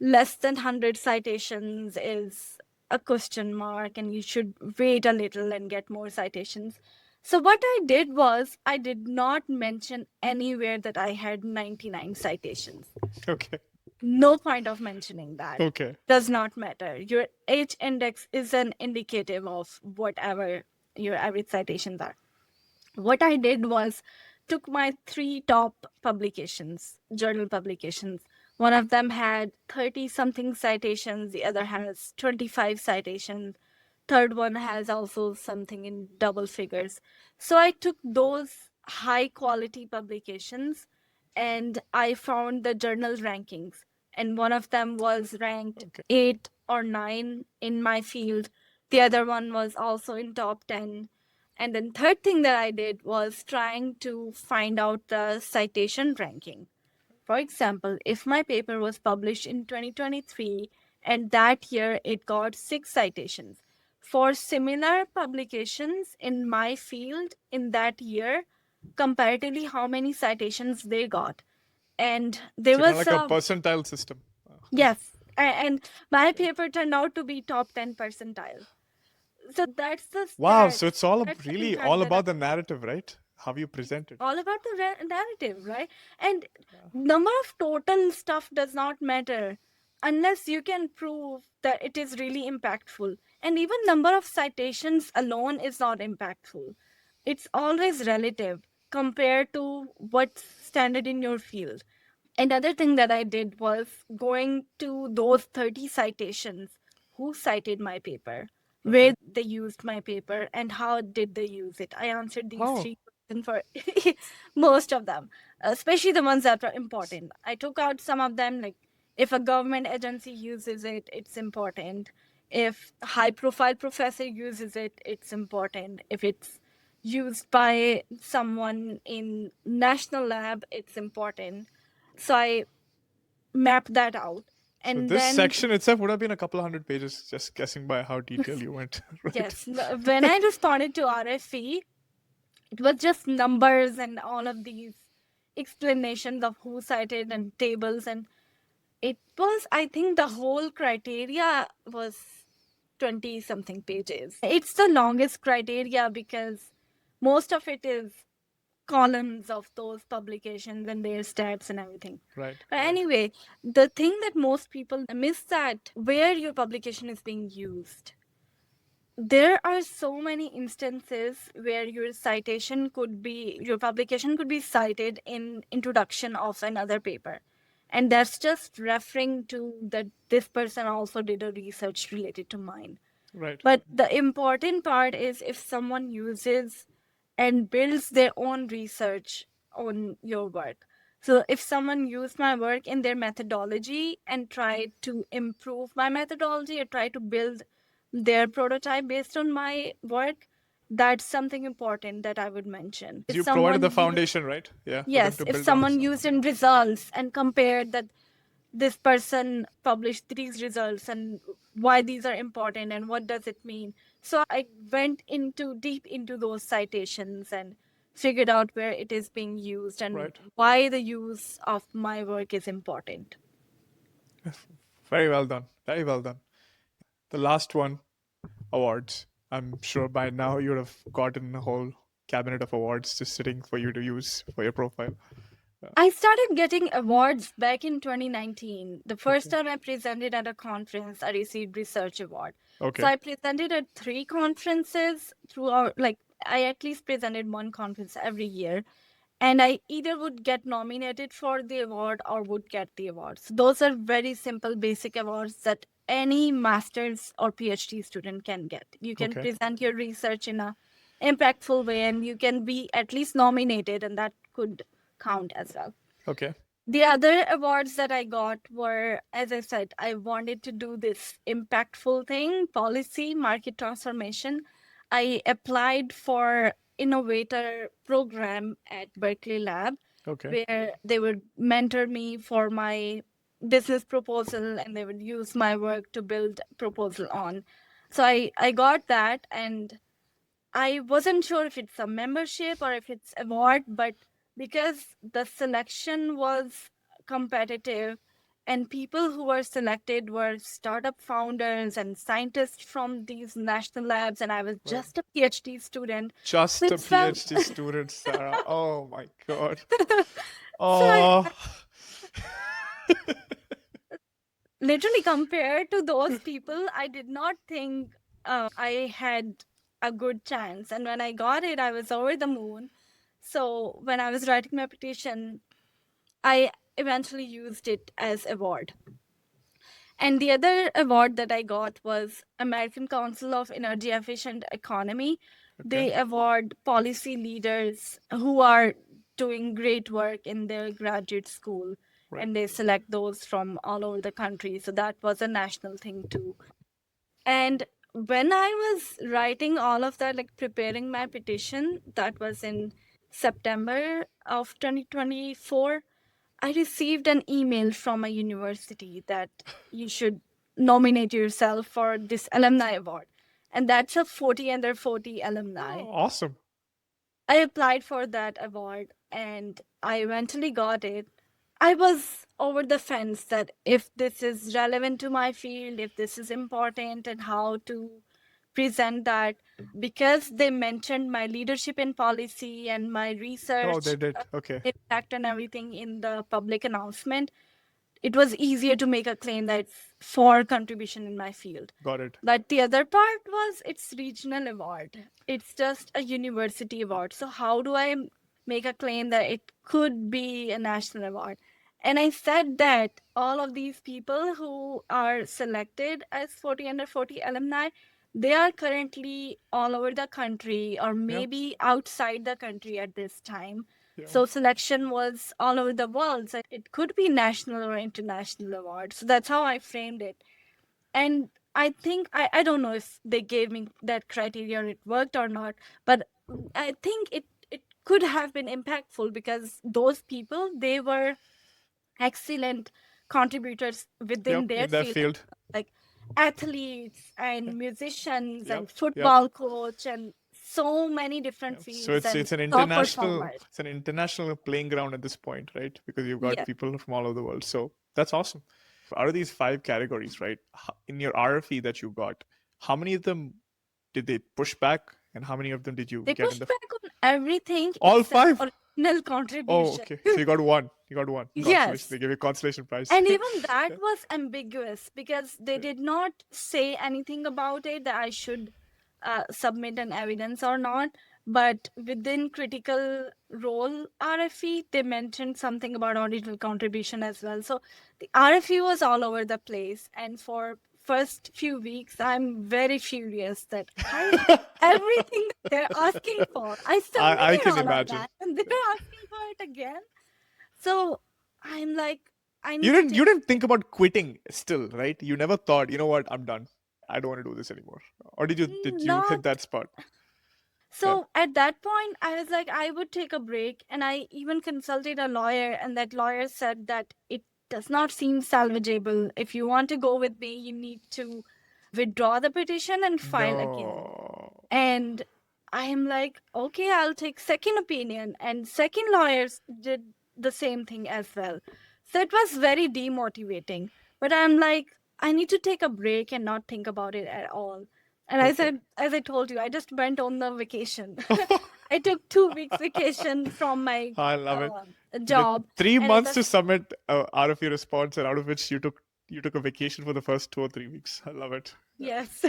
less than 100 citations is a question mark and you should wait a little and get more citations. So what I did was I did not mention anywhere that I had 99 citations. Okay. No point of mentioning that. Okay. Does not matter. Your H index is an indicative of whatever your average citations are. What I did was took my three top publications, journal publications. One of them had 30 something citations, the other has 25 citations. Third one has also something in double figures. So I took those high quality publications and I found the journal rankings. And one of them was ranked Okay. 8 or 9 in my field. The other one was also in top 10. And then third thing that I did was trying to find out the citation ranking. For example, if my paper was published in 2023 and that year it got 6 citations, for similar publications in my field in that year, comparatively how many citations they got. And there So kind of was like a a, percentile system. yes, and my paper turned out to be top 10 percentile. So that's the Wow. stat. So it's all That's the really impact all that about the narrative, right? How you present it. all about the narrative, right? And number of total stuff does not matter unless you can prove that it is really impactful. And even number of citations alone is not impactful. It's always relative compared to what's standard in your field. Another thing that I did was going to those 30 citations, who cited my paper, where Okay. they used my paper, and how did they use it. I answered these Oh, three questions for most of them, especially the ones that are important. I took out some of them, like if a government agency uses it, it's important. If a high profile professor uses it, it's important. If it's used by someone in national lab, it's important. So I mapped that out. so And this then, section itself would have been a couple of hundred pages, just guessing by how detailed you went, right? yes, when I responded to RFE, it was just numbers and all of these explanations of who cited and tables. And it was, I think, the whole criteria was 20 something pages. It's the longest criteria because most of it is columns of those publications and their stats and everything. Right. But Right. anyway, the thing that most people miss that where your publication is being used. There are so many instances where your publication could be cited in introduction of another paper. And that's just referring to that this person also did a research related to mine. Right. But the important part is if someone uses and builds their own research on your work. So if someone used my work in their methodology and tried to improve my methodology or try to build their prototype based on my work, that's something important that I would mention. If You provided the someone used, foundation, right? Yeah, for them yes, to if build on. someone used in results and compared that this person published these results and why these are important and what does it mean. So I went into deep into those citations and figured out where it is being used and Right. why the use of my work is important. Very well done. Very well done. The last one, awards. I'm sure by now you would have gotten a whole cabinet of awards just sitting for you to use for your profile. I started getting awards back in 2019. The first Okay. time I presented at a conference, I received research award. So Okay. I presented at 3 conferences throughout, like I at least presented one conference every year. And I either would get nominated for the award or would get the awards. Those are very simple, basic awards that any master's or PhD student can get. You can Okay. present your research in a impactful way, and you can be at least nominated, and that could count as well. Okay. The other awards that I got were, as I said, I wanted to do this impactful thing, policy, market transformation. I applied for innovator program at Berkeley Lab, Okay. where they would mentor me for my business proposal and they would use my work to build proposal on. So I got that, and I wasn't sure if it's a membership or if it's award, but because the selection was competitive and people who were selected were startup founders and scientists from these national labs, and I was Right. just a PhD student. So Just a it felt PhD student, Sarah. Oh my God. so I Oh. literally compared to those people, I did not think I had a good chance. And when I got it, I was over the moon. So when I was writing my petition, I eventually used it as award. And the other award that I got was American Council of Energy Efficient Economy. Okay. They award policy leaders who are doing great work in their graduate school, Right. and they select those from all over the country. So that was a national thing too. And when I was writing all of that, like preparing my petition, that was in September of 2024, I received an email from a university that you should nominate yourself for this alumni award. And that's a 40 under 40 alumni. Oh, awesome. I applied for that award and I eventually got it. I was over the fence that if this is relevant to my field, if this is important, and how to present that, because they mentioned my leadership in policy and my Oh, research they did. Okay. impact and everything in the public announcement, it was easier to make a claim that it's for contribution in my field. Got it. But the other part was it's regional award. It's just a university award. So how do I make a claim that it could be a national award? And I said that all of these people who are selected as 40 under 40 alumni, they are currently all over the country or maybe outside the country at this time. Yeah. So selection was all over the world. So it could be national or international award. So that's how I framed it. And I think I don't know if they gave me that criteria or it worked or not, but I think it could have been impactful because those people, they were excellent contributors within Yep. their In that field, field. like athletes and musicians and Yep. football coach and so many different Yep. So fields it's and an top international performers. it's an international playing ground at this point, right? Because you've got Yeah. people from all over the world. So that's awesome. Out of these 5 categories, right? In your RFE that you got, how many of them did they push back, and how many of them did you They get in pushed the back on everything all except 5? original Oh, contribution. okay. So you got one. You got one consolation. Yes. They gave you a consolation prize. And even that Yeah. was ambiguous because they did not say anything about it that I should submit an evidence or not. But within critical role RFE, they mentioned something about original contribution as well. So the RFE was all over the place. And for first few weeks, I'm very furious that everything that they're asking for, I I submitted can all of imagine. that, and they're asking for it again. So I'm like, I You need to didn't take. you didn't think about quitting still, right? You never thought, you know what, I'm done. I don't want to do this anymore. Or did you hit Not that spot? so at that point, I was like, I would take a break, and I even consulted a lawyer, and that lawyer said that it does not seem salvageable. If you want to go with me, you need to withdraw the petition and file again. No. And I am like, okay, I'll take second opinion. And second lawyers did the same thing as well. So it was very demotivating. But I'm like, I need to take a break and not think about it at all. And I Okay. said, as I told you, I just went on the vacation. I took 2 weeks vacation from my I love it. job. 3 And at months the to submit RFE response, and out of which you took a vacation for the first 2 or 3 weeks. I love it. Yes.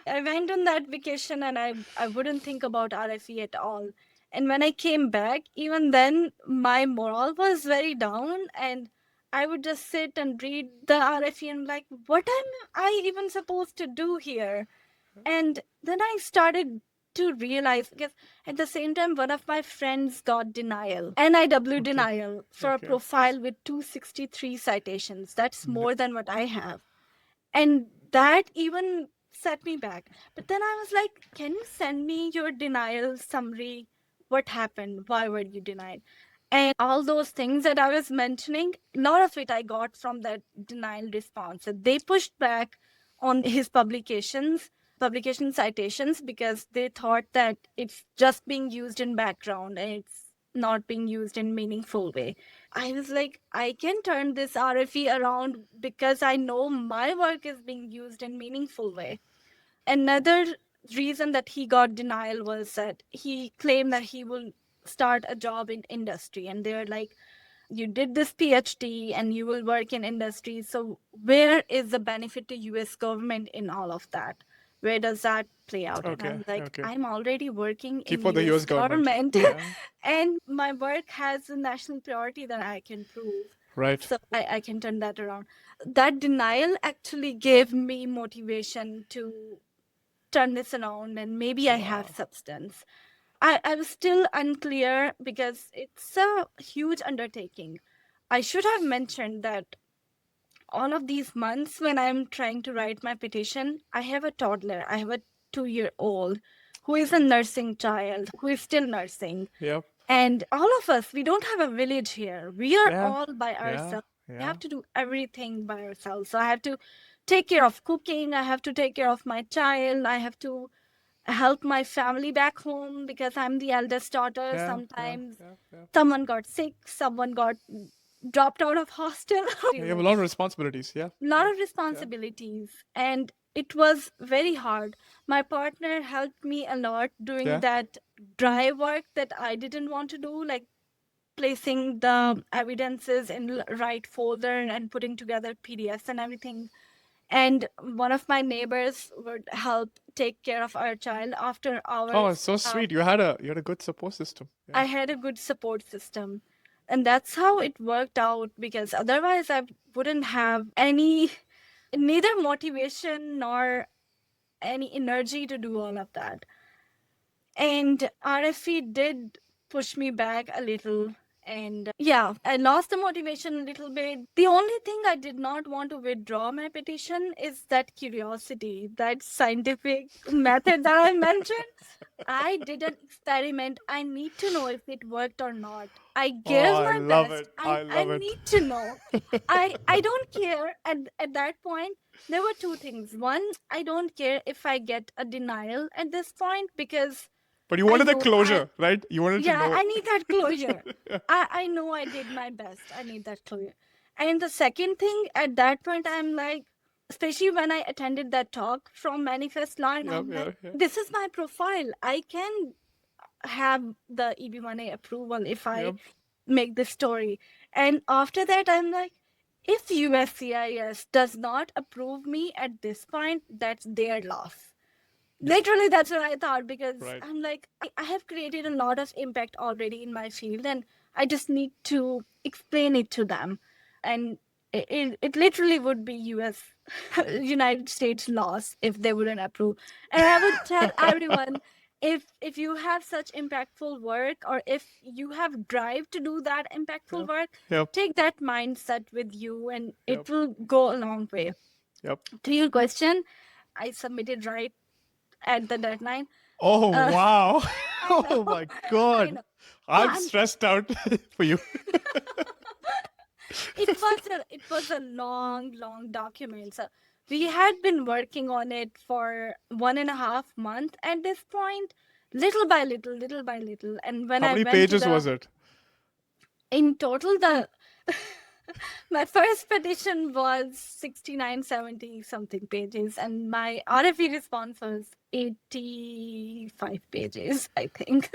I went on that vacation and I wouldn't think about RFE at all. And when I came back, even then, my morale was very down. And I would just sit and read the RFE and like, what am I even supposed to do here? And then I started to realize, because at the same time, one of my friends got denial, NIW Okay. denial, for a Okay. profile with 263 citations. That's N- more than what I have. And that even set me back. But then I was like, can you send me your denial summary? What happened? Why were you denied? And all those things that I was mentioning, a lot of it I got from that denial response. They pushed back on his publication citations, because they thought that it's just being used in background and it's not being used in meaningful way. I was like, I can turn this RFE around because I know my work is being used in meaningful way. Another reason that he got denial was that he claimed that he will start a job in industry, and they're like, you did this PhD and you will work in industry, so where is the benefit to US government in all of that? Where does that play out? And Okay. I'm like, Okay. I'm already working Keep in for the US US government. government Yeah. and my work has a national priority that I can prove. Right. So I can turn that around. That denial actually gave me motivation to turn this around, and maybe I have Wow. substance. I was still unclear because it's a huge undertaking. I should have mentioned that all of these months when I'm trying to write my petition, I have a toddler. I have a 2-year-old who is a nursing child, who is still nursing. Yep. And all of us, we don't have a village here. We are Yeah. all by Yeah. ourselves. We Yeah. have to do everything by ourselves. So I have to take care of cooking. I have to take care of my child. I have to help my family back home because I'm the eldest daughter. Yeah. Yeah. Sometimes Yeah. Yeah. someone got sick, someone got dropped out of hostel. You have a lot of responsibilities. Yeah. Lot Yeah. of responsibilities, and it was very hard. My partner helped me a lot doing Yeah. that dry work that I didn't want to do, like placing the evidences in right folder and putting together PDFs and everything. And one of my neighbors would help take care of our child after Oh, it's hours. so sweet. You had a good support system. Yeah. I had a good support system. And that's how it worked out, because otherwise I wouldn't have any, neither motivation nor any energy to do all of that. And RFE did push me back a little. And yeah, I lost the motivation a little bit. The only thing I did not want to withdraw my petition is that curiosity, that scientific method that I mentioned. I did an experiment. I need to know if it worked or not. I Oh, gave I my love best. it. I, I I love it. need to know. I don't care. At that point, there were two things. One, I don't care if I get a denial at this point, because But you I wanted the know closure, right? You wanted to yeah, know. I need that closure. Yeah. I know I did my best. I need that closure. And the second thing, at that point, I'm like, especially when I attended that talk from Manifest Line, Yep. I'm Yeah. like, Yeah. this is my profile. I can have the EB-1A approval if I Yep. make this story. And after that, I'm like, if USCIS does not approve me at this point, that's their loss. Literally, that's what I thought, because Right. I'm like, I have created a lot of impact already in my field, and I just need to explain it to them. And it literally would be United States loss if they wouldn't approve. And I would tell everyone, if you have such impactful work, or if you have drive to do that impactful Yep. work, Yep. take that mindset with you, and Yep. it will go a long way. Yep. To your question, I submitted right at the deadline. Oh Uh, wow. I know, Oh my I God. know. So I'm stressed out for you. it was a long document. So we had been working on it for 1.5 months at this point, little by little, little by little. And when How I many went to pages was it? in total, the my first petition was 69, 70 something pages, and my RFE response was 85 pages, I think.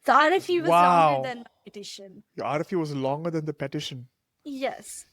So RFE was longer Wow. than my petition. Your RFE was longer than the petition. Yes,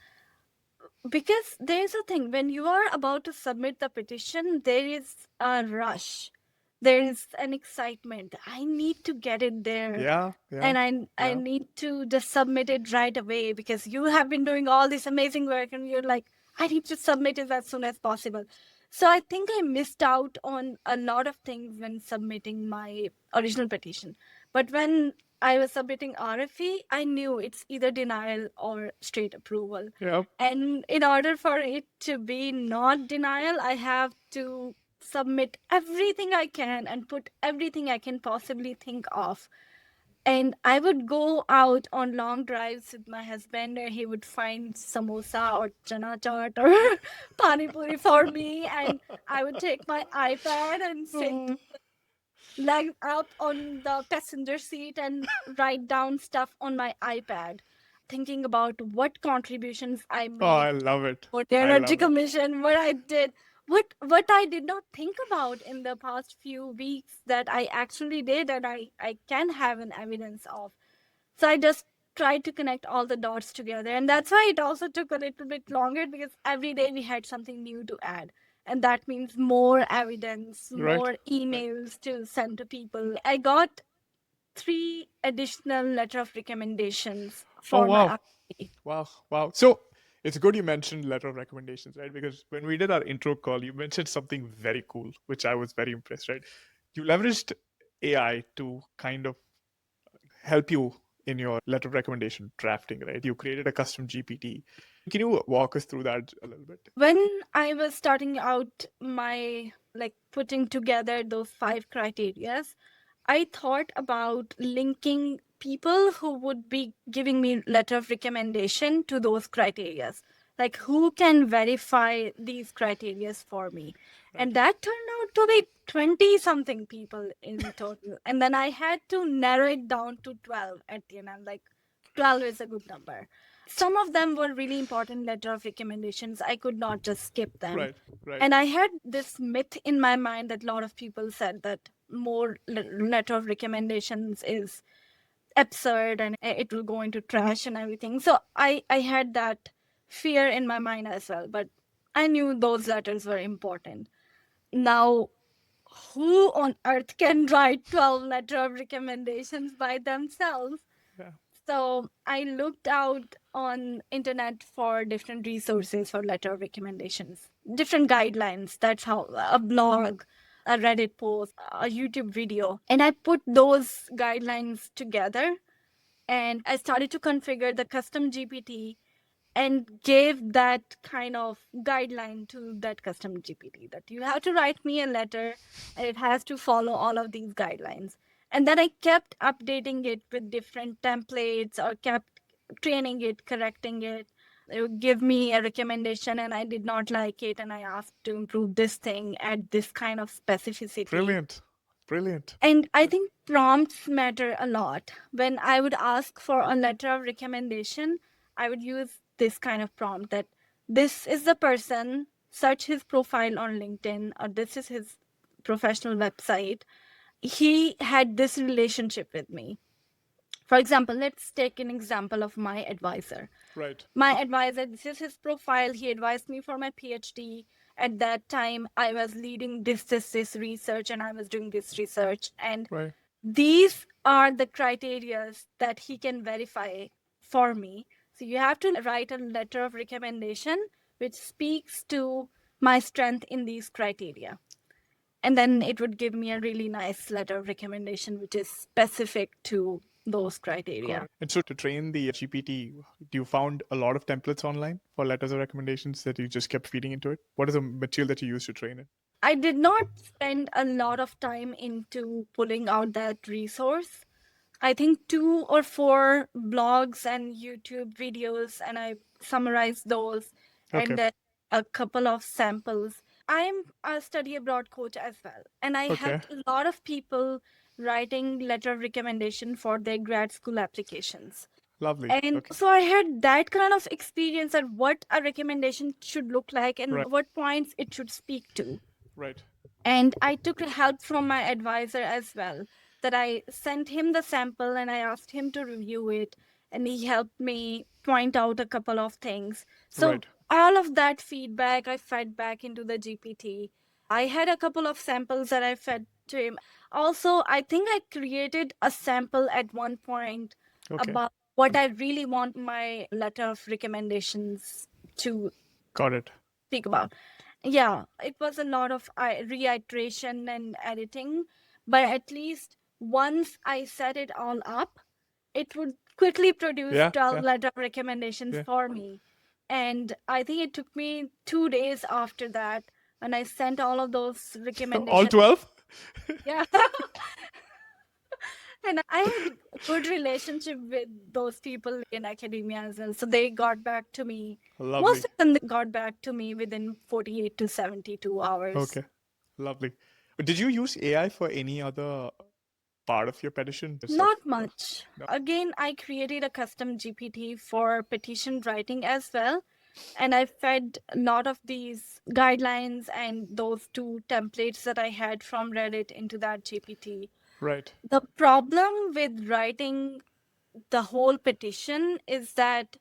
because there's a thing, when you are about to submit the petition, there is a rush. There is an excitement. I need to get it there. Yeah. Yeah. And I Yeah. need to just submit it right away, because you have been doing all this amazing work and you're like, I need to submit it as soon as possible. So I think I missed out on a lot of things when submitting my original petition. But when I was submitting RFE, I knew it's either denial or straight approval. Yeah. And in order for it to be not denial, I have to submit everything I can and put everything I can possibly think of. And I would go out on long drives with my husband, and he would find samosa or chana chaat or pani puri for me. And I would take my iPad and sit Oh, leg out on the passenger seat and write down stuff on my iPad, thinking about what contributions I I made love it. for the I Energy love it. Commission, what I did, what I did not think about in the past few weeks that I actually did, and I can have an evidence of. So I just tried to connect all the dots together. And that's why it also took a little bit longer, because every day we had something new to add. And that means more evidence, Right. more emails to send to people. I got 3 additional letter of recommendations Oh, for my wow. RFP. Wow. Wow. So it's good you mentioned letter of recommendations, right? Because when we did our intro call, you mentioned something very cool, which I was very impressed, right? You leveraged AI to kind of help you in your letter of recommendation drafting, right? You created a custom GPT. Can you walk us through that a little bit? When I was starting out my putting together those 5 criterias, I thought about linking people who would be giving me letter of recommendation to those criterias. Like who can verify these criterias for me. Right. And that turned out to be 20 something people in total. And then I had to narrow it down to 12 at the end. I'm like, 12 is a good number. Some of them were really important letter of recommendations. I could not just skip them. Right. Right. And I had this myth in my mind that a lot of people said that more letter of recommendations is absurd and it will go into trash and everything. So I had that fear in my mind as well. But I knew those letters were important. Now, who on earth can write 12 letter of recommendations by themselves? Yeah. So I looked out on internet for different resources for letter of recommendations, different guidelines. That's how a blog, a Reddit post, a YouTube video. And I put those guidelines together and I started to configure the custom GPT and gave that kind of guideline to that custom GPT that you have to write me a letter and it has to follow all of these guidelines. And then I kept updating it with different templates or kept training it, correcting it. It would give me a recommendation and I did not like it and I asked to improve this thing, add this kind of specificity. Brilliant. Brilliant. And I think prompts matter a lot. When I would ask for a letter of recommendation, I would use this kind of prompt that this is the person, search his profile on LinkedIn, or this is his professional website. He had this relationship with me. For example, let's take an example of my advisor. Right. My advisor, this is his profile. He advised me for my PhD. At that time, I was leading this research and I was doing this research. And Right. these are the criteria that he can verify for me. So you have to write a letter of recommendation which speaks to my strength in these criteria. And then it would give me a really nice letter of recommendation which is specific to those criteria. And so to train the GPT, you found a lot of templates online for letters of recommendations that you just kept feeding into it? What is the material that you used to train it? I did not spend a lot of time into pulling out that resource. I think 2 or 4 blogs and YouTube videos, and I summarized those Okay. and then a couple of samples. I'm a study abroad coach as well, and I Okay. helped a lot of people writing letter of recommendation for their grad school applications. Lovely. And Okay. so I had that kind of experience at what a recommendation should look like and Right. what points it should speak to. Right. And I took help from my advisor as well, that I sent him the sample and I asked him to review it. And he helped me point out a couple of things. So Right. all of that feedback I fed back into the GPT. I had a couple of samples that I fed to him. Also, I think I created a sample at one point Okay. about what I really want my letter of recommendations to Got it. speak about. Yeah, it was a lot of reiteration and editing, but at least once I set it all up, it would quickly produce Yeah, 12 yeah, letter recommendations yeah. for me. And I think it took me 2 days after that when I sent all of those All recommendations. 12? Yeah. And I had a good relationship with those people in academia as well. So they got back to me. Most Lovely. of them got back to me within 48 to 72 hours. Okay. Lovely. Did you use AI for any other part of your petition? Not much. No. Again, I created a custom GPT for petition writing as well. And I fed a lot of these guidelines and those two templates that I had from Reddit into that GPT. Right. The problem with writing the whole petition is that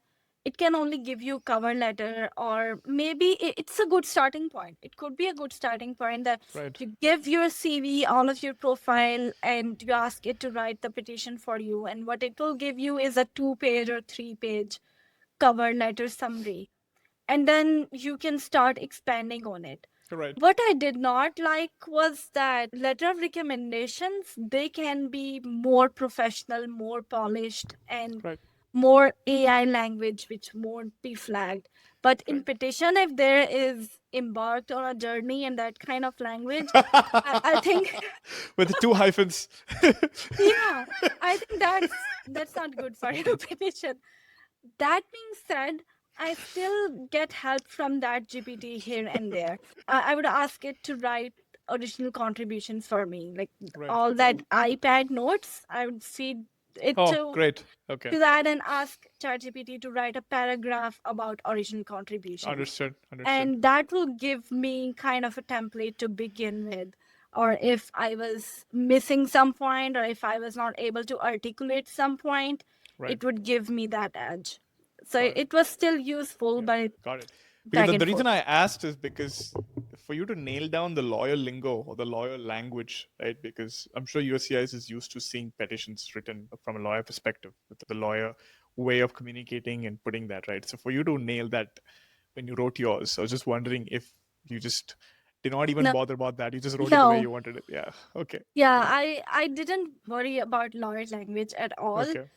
it can only give you cover letter, or maybe it's a good starting point. It could be a good starting point that Right. you give your CV, all of your profile, and you ask it to write the petition for you, and what it will give you is a 2 page or 3 page cover letter summary, and then you can start expanding on it. Right. What I did not like was that letter of recommendations, they can be more professional, more polished, and Right. more AI language, which won't be flagged. But in petition, if there is embarked on a journey in that kind of language, I think, With the two hyphens. yeah, I think that's not good for your petition. That being said, I still get help from that GPT here and there. I would ask it to write original contributions for me, like Right. all that iPad notes. I would feed it Oh, great. Okay. to that and ask ChatGPT to write a paragraph about original contributions. Understood. Understood. And that will give me kind of a template to begin with. Or if I was missing some point, or if I was not able to articulate some point, Right. it would give me that edge. So Got it. it was still useful, but it Got it. Because back the and reason forth. I asked is because for you to nail down the lawyer lingo or the lawyer language, right? Because I'm sure USCIS is used to seeing petitions written from a lawyer perspective, with the lawyer way of communicating and putting that, right? So for you to nail that when you wrote yours, I was just wondering if you just did not even No, bother about that. You just wrote it the way no. you wanted it. Yeah. Okay. Yeah, I didn't worry about lawyer language at all. Okay.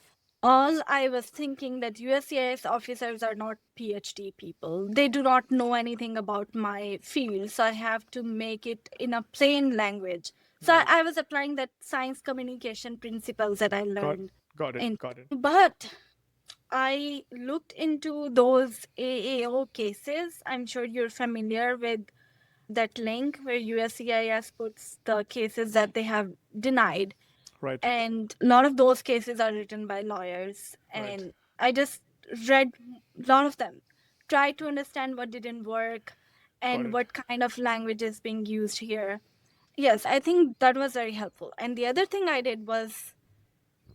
All I was thinking that USCIS officers are not PhD people. They do not know anything about my field, so I have to make it in a plain language. So Right. I was applying that science communication principles that I Got learned got it. in. Got it. But I looked into those AAO cases. I'm sure you're familiar with that link where USCIS puts the cases that they have denied. Right. And a lot of those cases are written by lawyers. Right. And I just read a lot of them, tried to understand what didn't work Got and it. what kind of language is being used here. Yes, I think that was very helpful. And the other thing I did was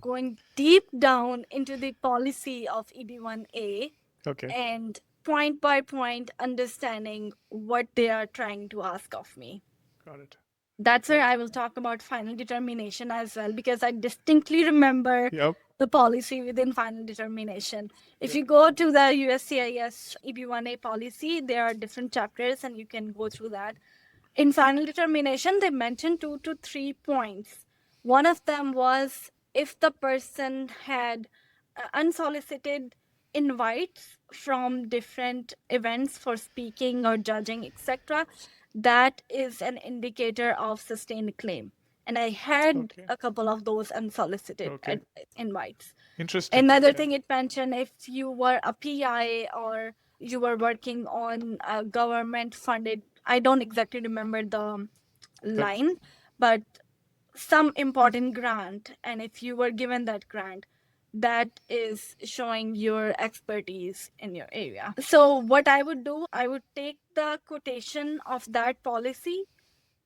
going deep down into the policy of EB-1A Okay. and point by point understanding what they are trying to ask of me. Got it. That's where I will talk about final determination as well, because I distinctly remember Yep. the policy within final determination. If you go to the USCIS EB-1A policy, there are different chapters and you can go through that. In final determination, they mentioned 2 to 3 points. One of them was if the person had unsolicited invites from different events for speaking or judging, etc., that is an indicator of sustained claim. And I had Okay. a couple of those unsolicited Okay. invites. Interesting. Another Yeah. thing it mentioned, if you were a PI or you were working on a government funded, I don't exactly remember the line, but some important grant, and if you were given that grant, that is showing your expertise in your area. So what I would do, I would take the quotation of that policy,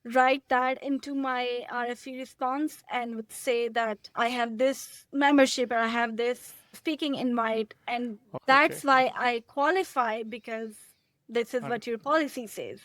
write that into my RFE response, and would say that I have this membership or I have this speaking invite, and that's why I qualify, because this is what your policy says.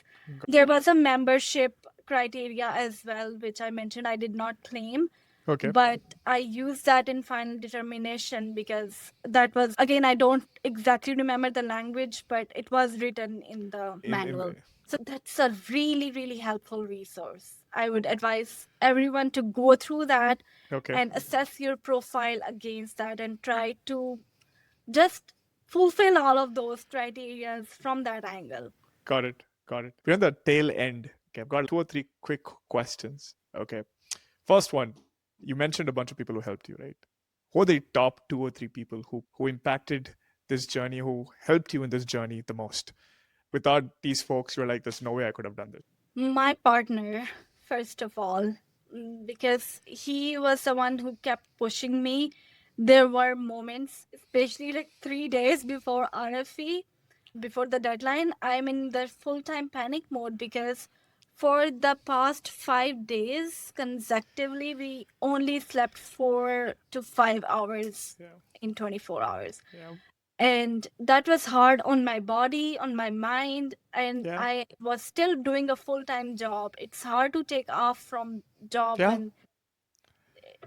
There was a membership criteria as well, which I mentioned I did not claim. Okay. But I used that in final determination because that was, again, I don't exactly remember the language, but it was written in the manual. So that's a really, really helpful resource. I would advise everyone to go through that Okay. and assess your profile against that and try to just fulfill all of those criteria from that angle. Got it. Got it. We're on the tail end. Okay. I've got two or three quick questions. Okay. First one, you mentioned a bunch of people who helped you, right? Who are the top two or three people who impacted this journey, who helped you in this journey the most? Without these folks, you're like, there's no way I could have done this. My partner, first of all, because he was the one who kept pushing me. There were moments, especially like 3 days before RFE, before the deadline, I'm in the full time panic mode because for the past 5 days consecutively, we only slept 4 to 5 hours Yeah. in 24 hours. Yeah. And that was hard on my body, on my mind, and Yeah. I was still doing a full-time job. It's hard to take off from job Yeah. when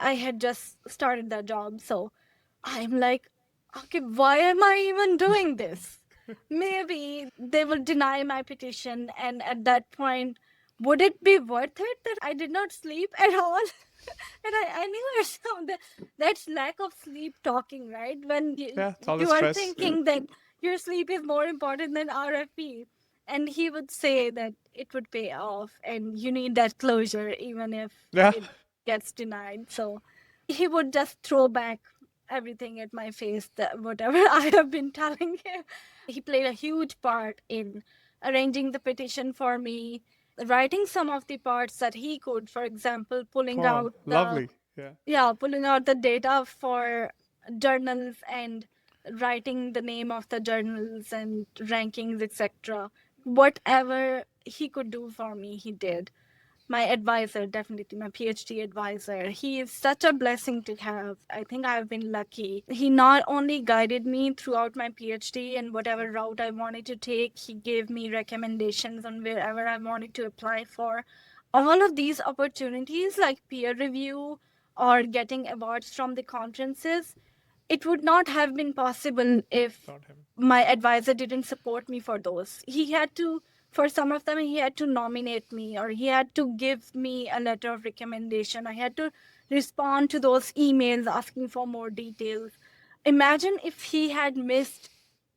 I had just started that job. So I'm like, okay, why am I even doing this? Maybe they will deny my petition, and at that point, would it be worth it that I did not sleep at all? And I knew it's that's lack of sleep talking, right? When Yeah. It's all the you are stress. thinking that your sleep is more important than RFP. And he would say that it would pay off and you need that closure even if Yeah. it gets denied. So he would just throw back everything at my face, that whatever I have been telling him. He played a huge part in arranging the petition for me, writing some of the parts that he could, for example, Oh, lovely. Yeah. pulling out the data for journals and writing the name of the journals and rankings, etc. Whatever he could do for me, he did. My advisor, definitely my PhD advisor, he is such a blessing to have. I think I've been lucky. He not only guided me throughout my PhD and whatever route I wanted to take, he gave me recommendations on wherever I wanted to apply for. All of these opportunities, like peer review or getting awards from the conferences, it would not have been possible if Without him. my advisor didn't support me for those. He had to, for some of them, he had to nominate me or he had to give me a letter of recommendation. I had to respond to those emails asking for more details. Imagine if he had missed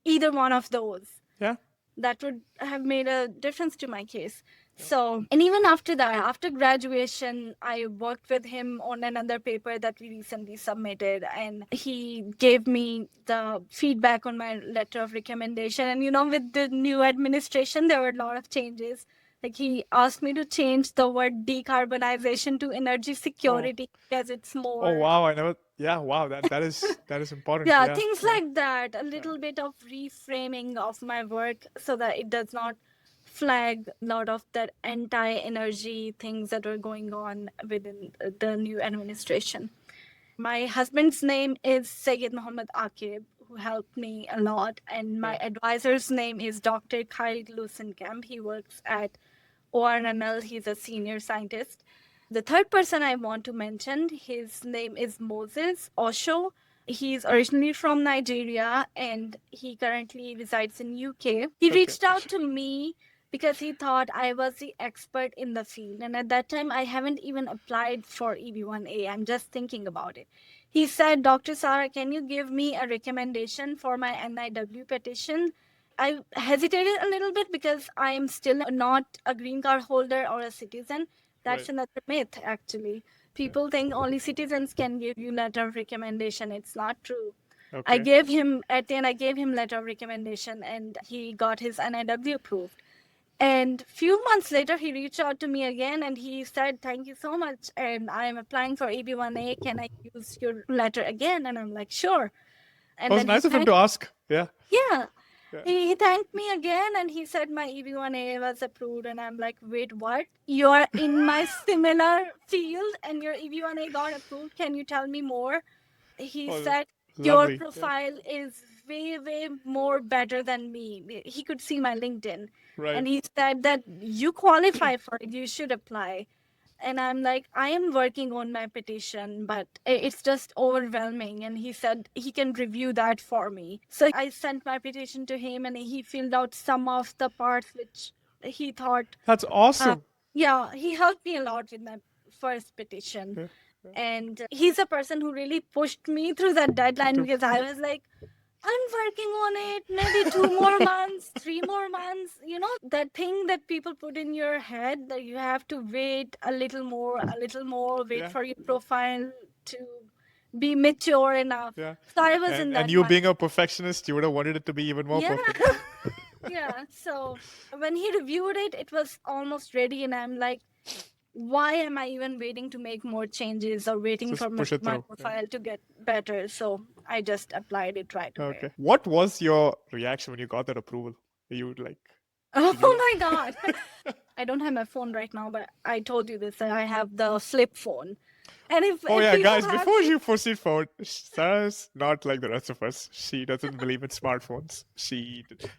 either one of those, Yeah. that would have made a difference to my case. So, and even after that, after graduation, I worked with him on another paper that we recently submitted, and he gave me the feedback on my letter of recommendation. And with the new administration, there were a lot of changes. Like he asked me to change the word decarbonization to energy Oh. security because it's Oh more, wow. I never. Yeah. Wow. That is important. yeah, Yeah. things Yeah. like that. A little bit of reframing of my work so that it does not flag a lot of that anti-energy things that are going on within the new administration. My husband's name is Sayyid Muhammad Akib, who helped me a lot, and my Yeah. advisor's name is Dr. Khalid Lusenkamp. He works at ORML. He's a senior scientist. The third person I want to mention, his name is Moses Osho. He's originally from Nigeria and he currently resides in UK. He Okay. reached out to me because he thought I was the expert in the field. And at that time, I haven't even applied for EB-1A. I'm just thinking about it. He said, Dr. Sara, can you give me a recommendation for my NIW petition? I hesitated a little bit because I am still not a green card holder or a citizen. That's Right. another myth, actually. People think only citizens can give you letter of recommendation. It's not true. Okay. At the end, I gave him letter of recommendation and he got his NIW approved. And few months later, he reached out to me again and he said, thank you so much. And I'm applying for EB-1A. Can I use your letter again? And I'm like, sure. It And was then he nice of him thanked, to ask. Yeah. yeah, Yeah. he thanked me again and he said my EB-1A was approved. And I'm like, wait, what? You're in my similar field and your EB-1A got approved. Can you tell me more? He Oh, said, your lovely. Yeah. profile is way, way more better than me. He could see my LinkedIn. Right. And he said that you qualify for it, you should apply. And I'm like, I am working on my petition, but it's just overwhelming. And he said he can review that for me. So I sent my petition to him and he filled out some of the parts which he thought, That's uh, awesome. yeah, he helped me a lot with my first petition. Yeah. And he's a person who really pushed me through that deadline because I was like, I'm working on it, maybe 2 more months, 3 more months. That thing that people put in your head that you have to wait a little more, wait Yeah. for your profile to be mature enough. Yeah. So I was in And that you mind. being a perfectionist, you would have wanted it to be even more Yeah. perfect. Yeah. So when he reviewed it, it was almost ready, and I'm like, why am I even waiting to make more changes or waiting for Just push it my through. Yeah. profile to get better? So I just applied it right away. Okay. What was your reaction when you got that approval? You like, Oh did you? my god. I don't have my phone right now, but I told you this that I have the flip phone. And Oh if yeah, people guys! have Before you proceed forward, Sarah's not like the rest of us. She doesn't believe in smartphones.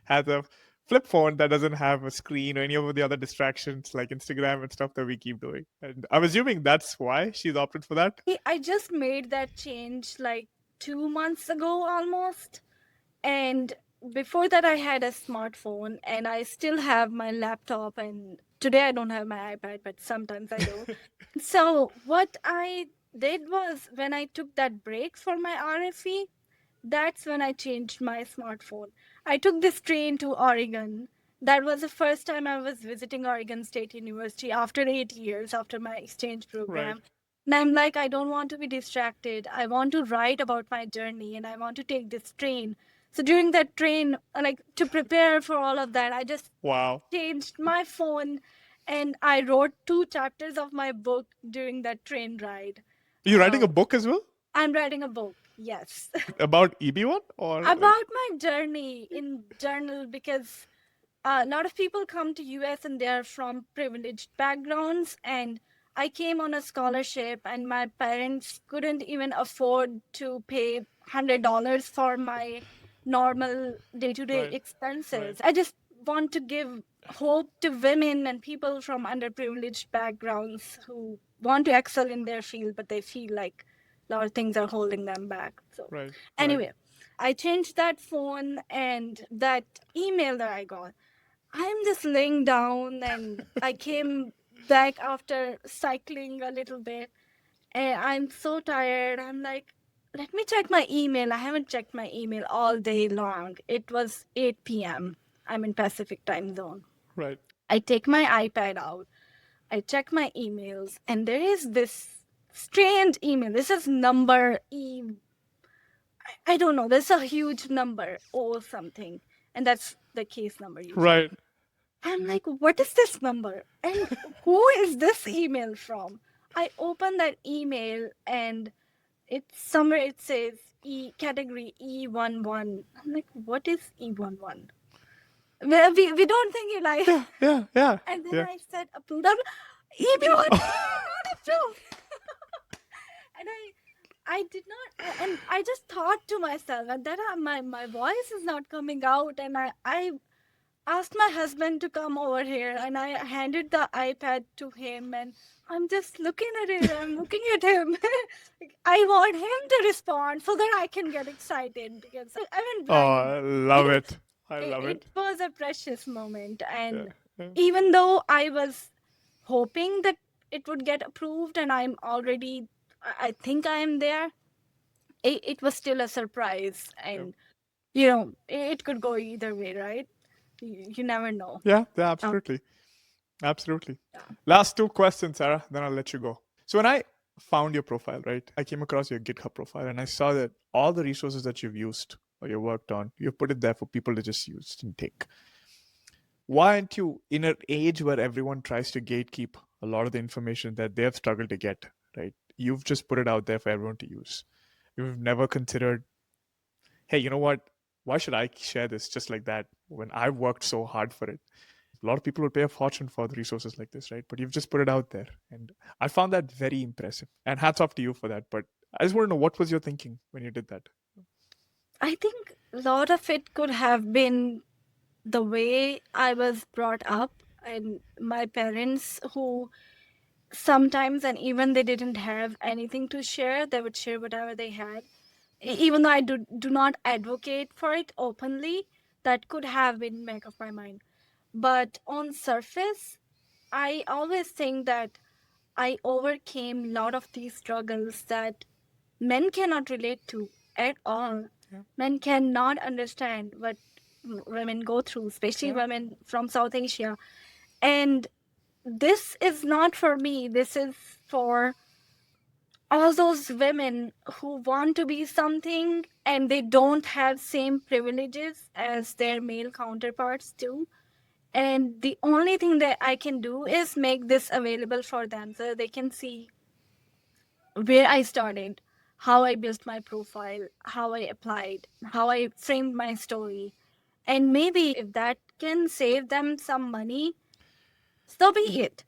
Has a flip phone that doesn't have a screen or any of the other distractions like Instagram and stuff that we keep doing. And I'm assuming that's why she's opted for that. I just made that change like 2 months ago almost. And before that, I had a smartphone and I still have my laptop. And today I don't have my iPad, but sometimes I do. So, what I did was when I took that break for my RFE, that's when I changed my smartphone. I took this train to Oregon. That was the first time I was visiting Oregon State University after 8 years after my exchange Right. program. And I'm like, I don't want to be distracted. I want to write about my journey and I want to take this train. So during that train, like to prepare for all of that, I just Wow. changed my phone and I wrote 2 chapters of my book during that train ride. Are you writing a book as well I'm writing a book, yes. about EB-1 or like? About my journey in journal because a lot of people come to US and they're from privileged backgrounds, and I came on a scholarship and my parents couldn't even afford to pay $100 for my normal day-to-day Right. Right. expenses. I just want to give hope to women and people from underprivileged backgrounds who want to excel in their field but they feel like a lot of things are holding them back. So Right. Right. anyway, I changed that phone and that email that I got. I'm just laying down and I came back after cycling a little bit and I'm so tired. I'm like, let me check my email. I haven't checked my email all day long. It was 8 p.m. I'm in Pacific time zone. Right. I take my iPad out. I check my emails and there is this strange email. This is number I don't know. There's a huge number or something. And that's the case number usually. Right. I'm like, what is this number? And who is this email from? I open that email and it's somewhere it says category E11. I'm like, what is E11? Well, we don't think you like. Yeah. Yeah. Yeah. And then Yeah. I said, approved. EB1 not approved. And I did not, and I just thought to myself, and that my voice is not coming out, and I asked my husband to come over here, and I handed the iPad to him, and I'm just looking at it. I'm looking at him. I want him to respond so that I can get excited because I went Oh, blind. I love it. I love It it. was a precious moment, Yeah. and Yeah. even though I was hoping that it would get approved, and I'm already, I think I am there. It was still a surprise, and it could go either way, right? You never know. Yeah. Yeah. Um, Absolutely. Absolutely. yeah. Last two questions, Sarah, then I'll let you go. So when I found your profile, right, I came across your GitHub profile and I saw that all the resources that you've used or you worked on, you've put it there for people to just use and take. Why aren't you in an age where everyone tries to gatekeep a lot of the information that they have struggled to get, right? You've just put it out there for everyone to use. You've never considered, hey, you know what? Why should I share this just like that when I've worked so hard for it? A lot of people will pay a fortune for the resources like this, right? But you've just put it out there. And I found that very impressive. And hats off to you for that. But I just want to know, what was your thinking when you did that? I think a lot of it could have been the way I was brought up and my parents who sometimes and even they didn't have anything to share, they would share whatever they had. Even though I do not advocate for it openly, that could have been back of my mind. But on surface, I always think that I overcame a lot of these struggles that men cannot relate to at all. Yeah. Men cannot understand what women go through, especially Yeah. women from South Asia. And this is not for me. This is for all those women who want to be something and they don't have same privileges as their male counterparts do. And the only thing that I can do is make this available for them so they can see where I started, how I built my profile, how I applied, how I framed my story. And maybe if that can save them some money, so be it.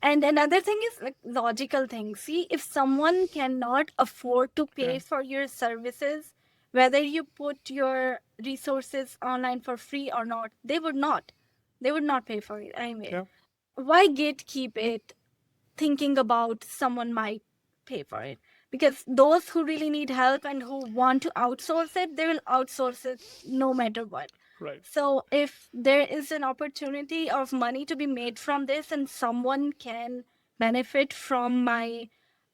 And another thing is like logical thing. See, if someone cannot afford to pay Yeah. for your services, whether you put your resources online for free or not, they would not. They would not pay for it anyway. Yeah. Why gatekeep it thinking about someone might pay for it? Because those who really need help and who want to outsource it, they will outsource it no matter what. Right. So if there is an opportunity of money to be made from this and someone can benefit from my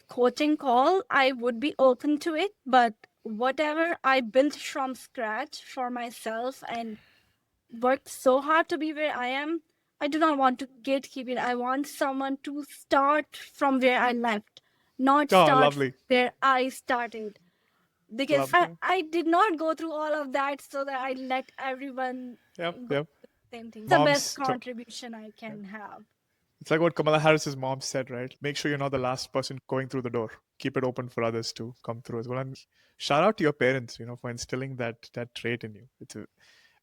coaching call, I would be open to it. But whatever I built from scratch for myself and worked so hard to be where I am, I do not want to gatekeep it. I want someone to start from where I left, not Oh, start lovely. where I started. Because Lovely. I did not go through all of that so that I let everyone Yep. go Yep. through the same thing. The best Mom's. contribution I Yeah. can have. It's like what Kamala Harris's mom said, right? Make sure you're not the last person going through the door. Keep it open for others to come through as well. And shout out to your parents, for instilling that trait in you. It's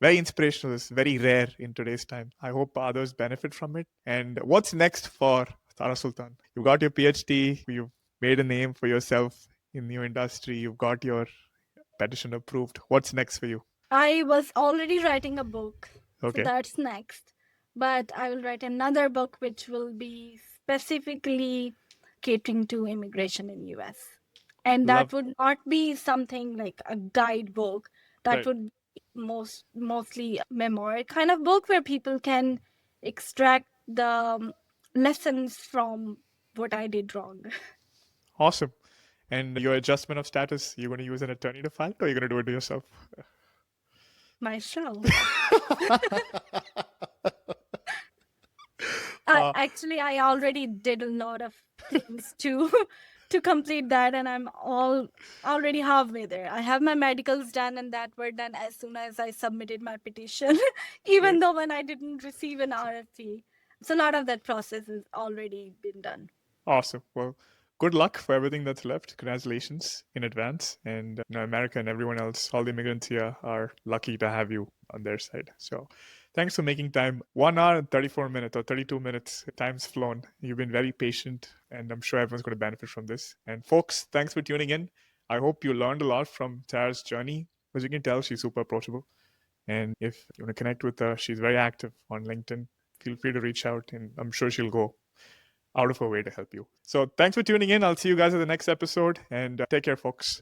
very inspirational. It's very rare in today's time. I hope others benefit from it. And what's next for Sara Sultan? You've got your PhD. You've made a name for yourself in your industry. You've got your petition approved. What's next for you? I was already writing a book, so Okay. that's next. But I will write another book which will be specifically catering to immigration in US. And that Love. would not be something like a guidebook. That Right. would be mostly a memoir kind of book where people can extract the lessons from what I did wrong. Awesome. And your adjustment of status, you're going to use an attorney to file, or you're going to do it yourself? Myself. Uh, I already did a lot of things to to complete that, and I'm already halfway there. I have my medicals done, and that were done as soon as I submitted my petition, even Great. though when I didn't receive an RFP. So a lot of that process has already been done. Awesome. Well, good luck for everything that's left. Congratulations in advance. And America and everyone else, all the immigrants here are lucky to have you on their side. So thanks for making time. 1 hour and 34 minutes or 32 minutes. Time's flown. You've been very patient, and I'm sure everyone's going to benefit from this. And folks, thanks for tuning in. I hope you learned a lot from Tara's journey. As you can tell, she's super approachable. And if you want to connect with her, she's very active on LinkedIn. Feel free to reach out, and I'm sure she'll go out of her way to help you. So thanks for tuning in. I'll see you guys in the next episode, and take care, folks.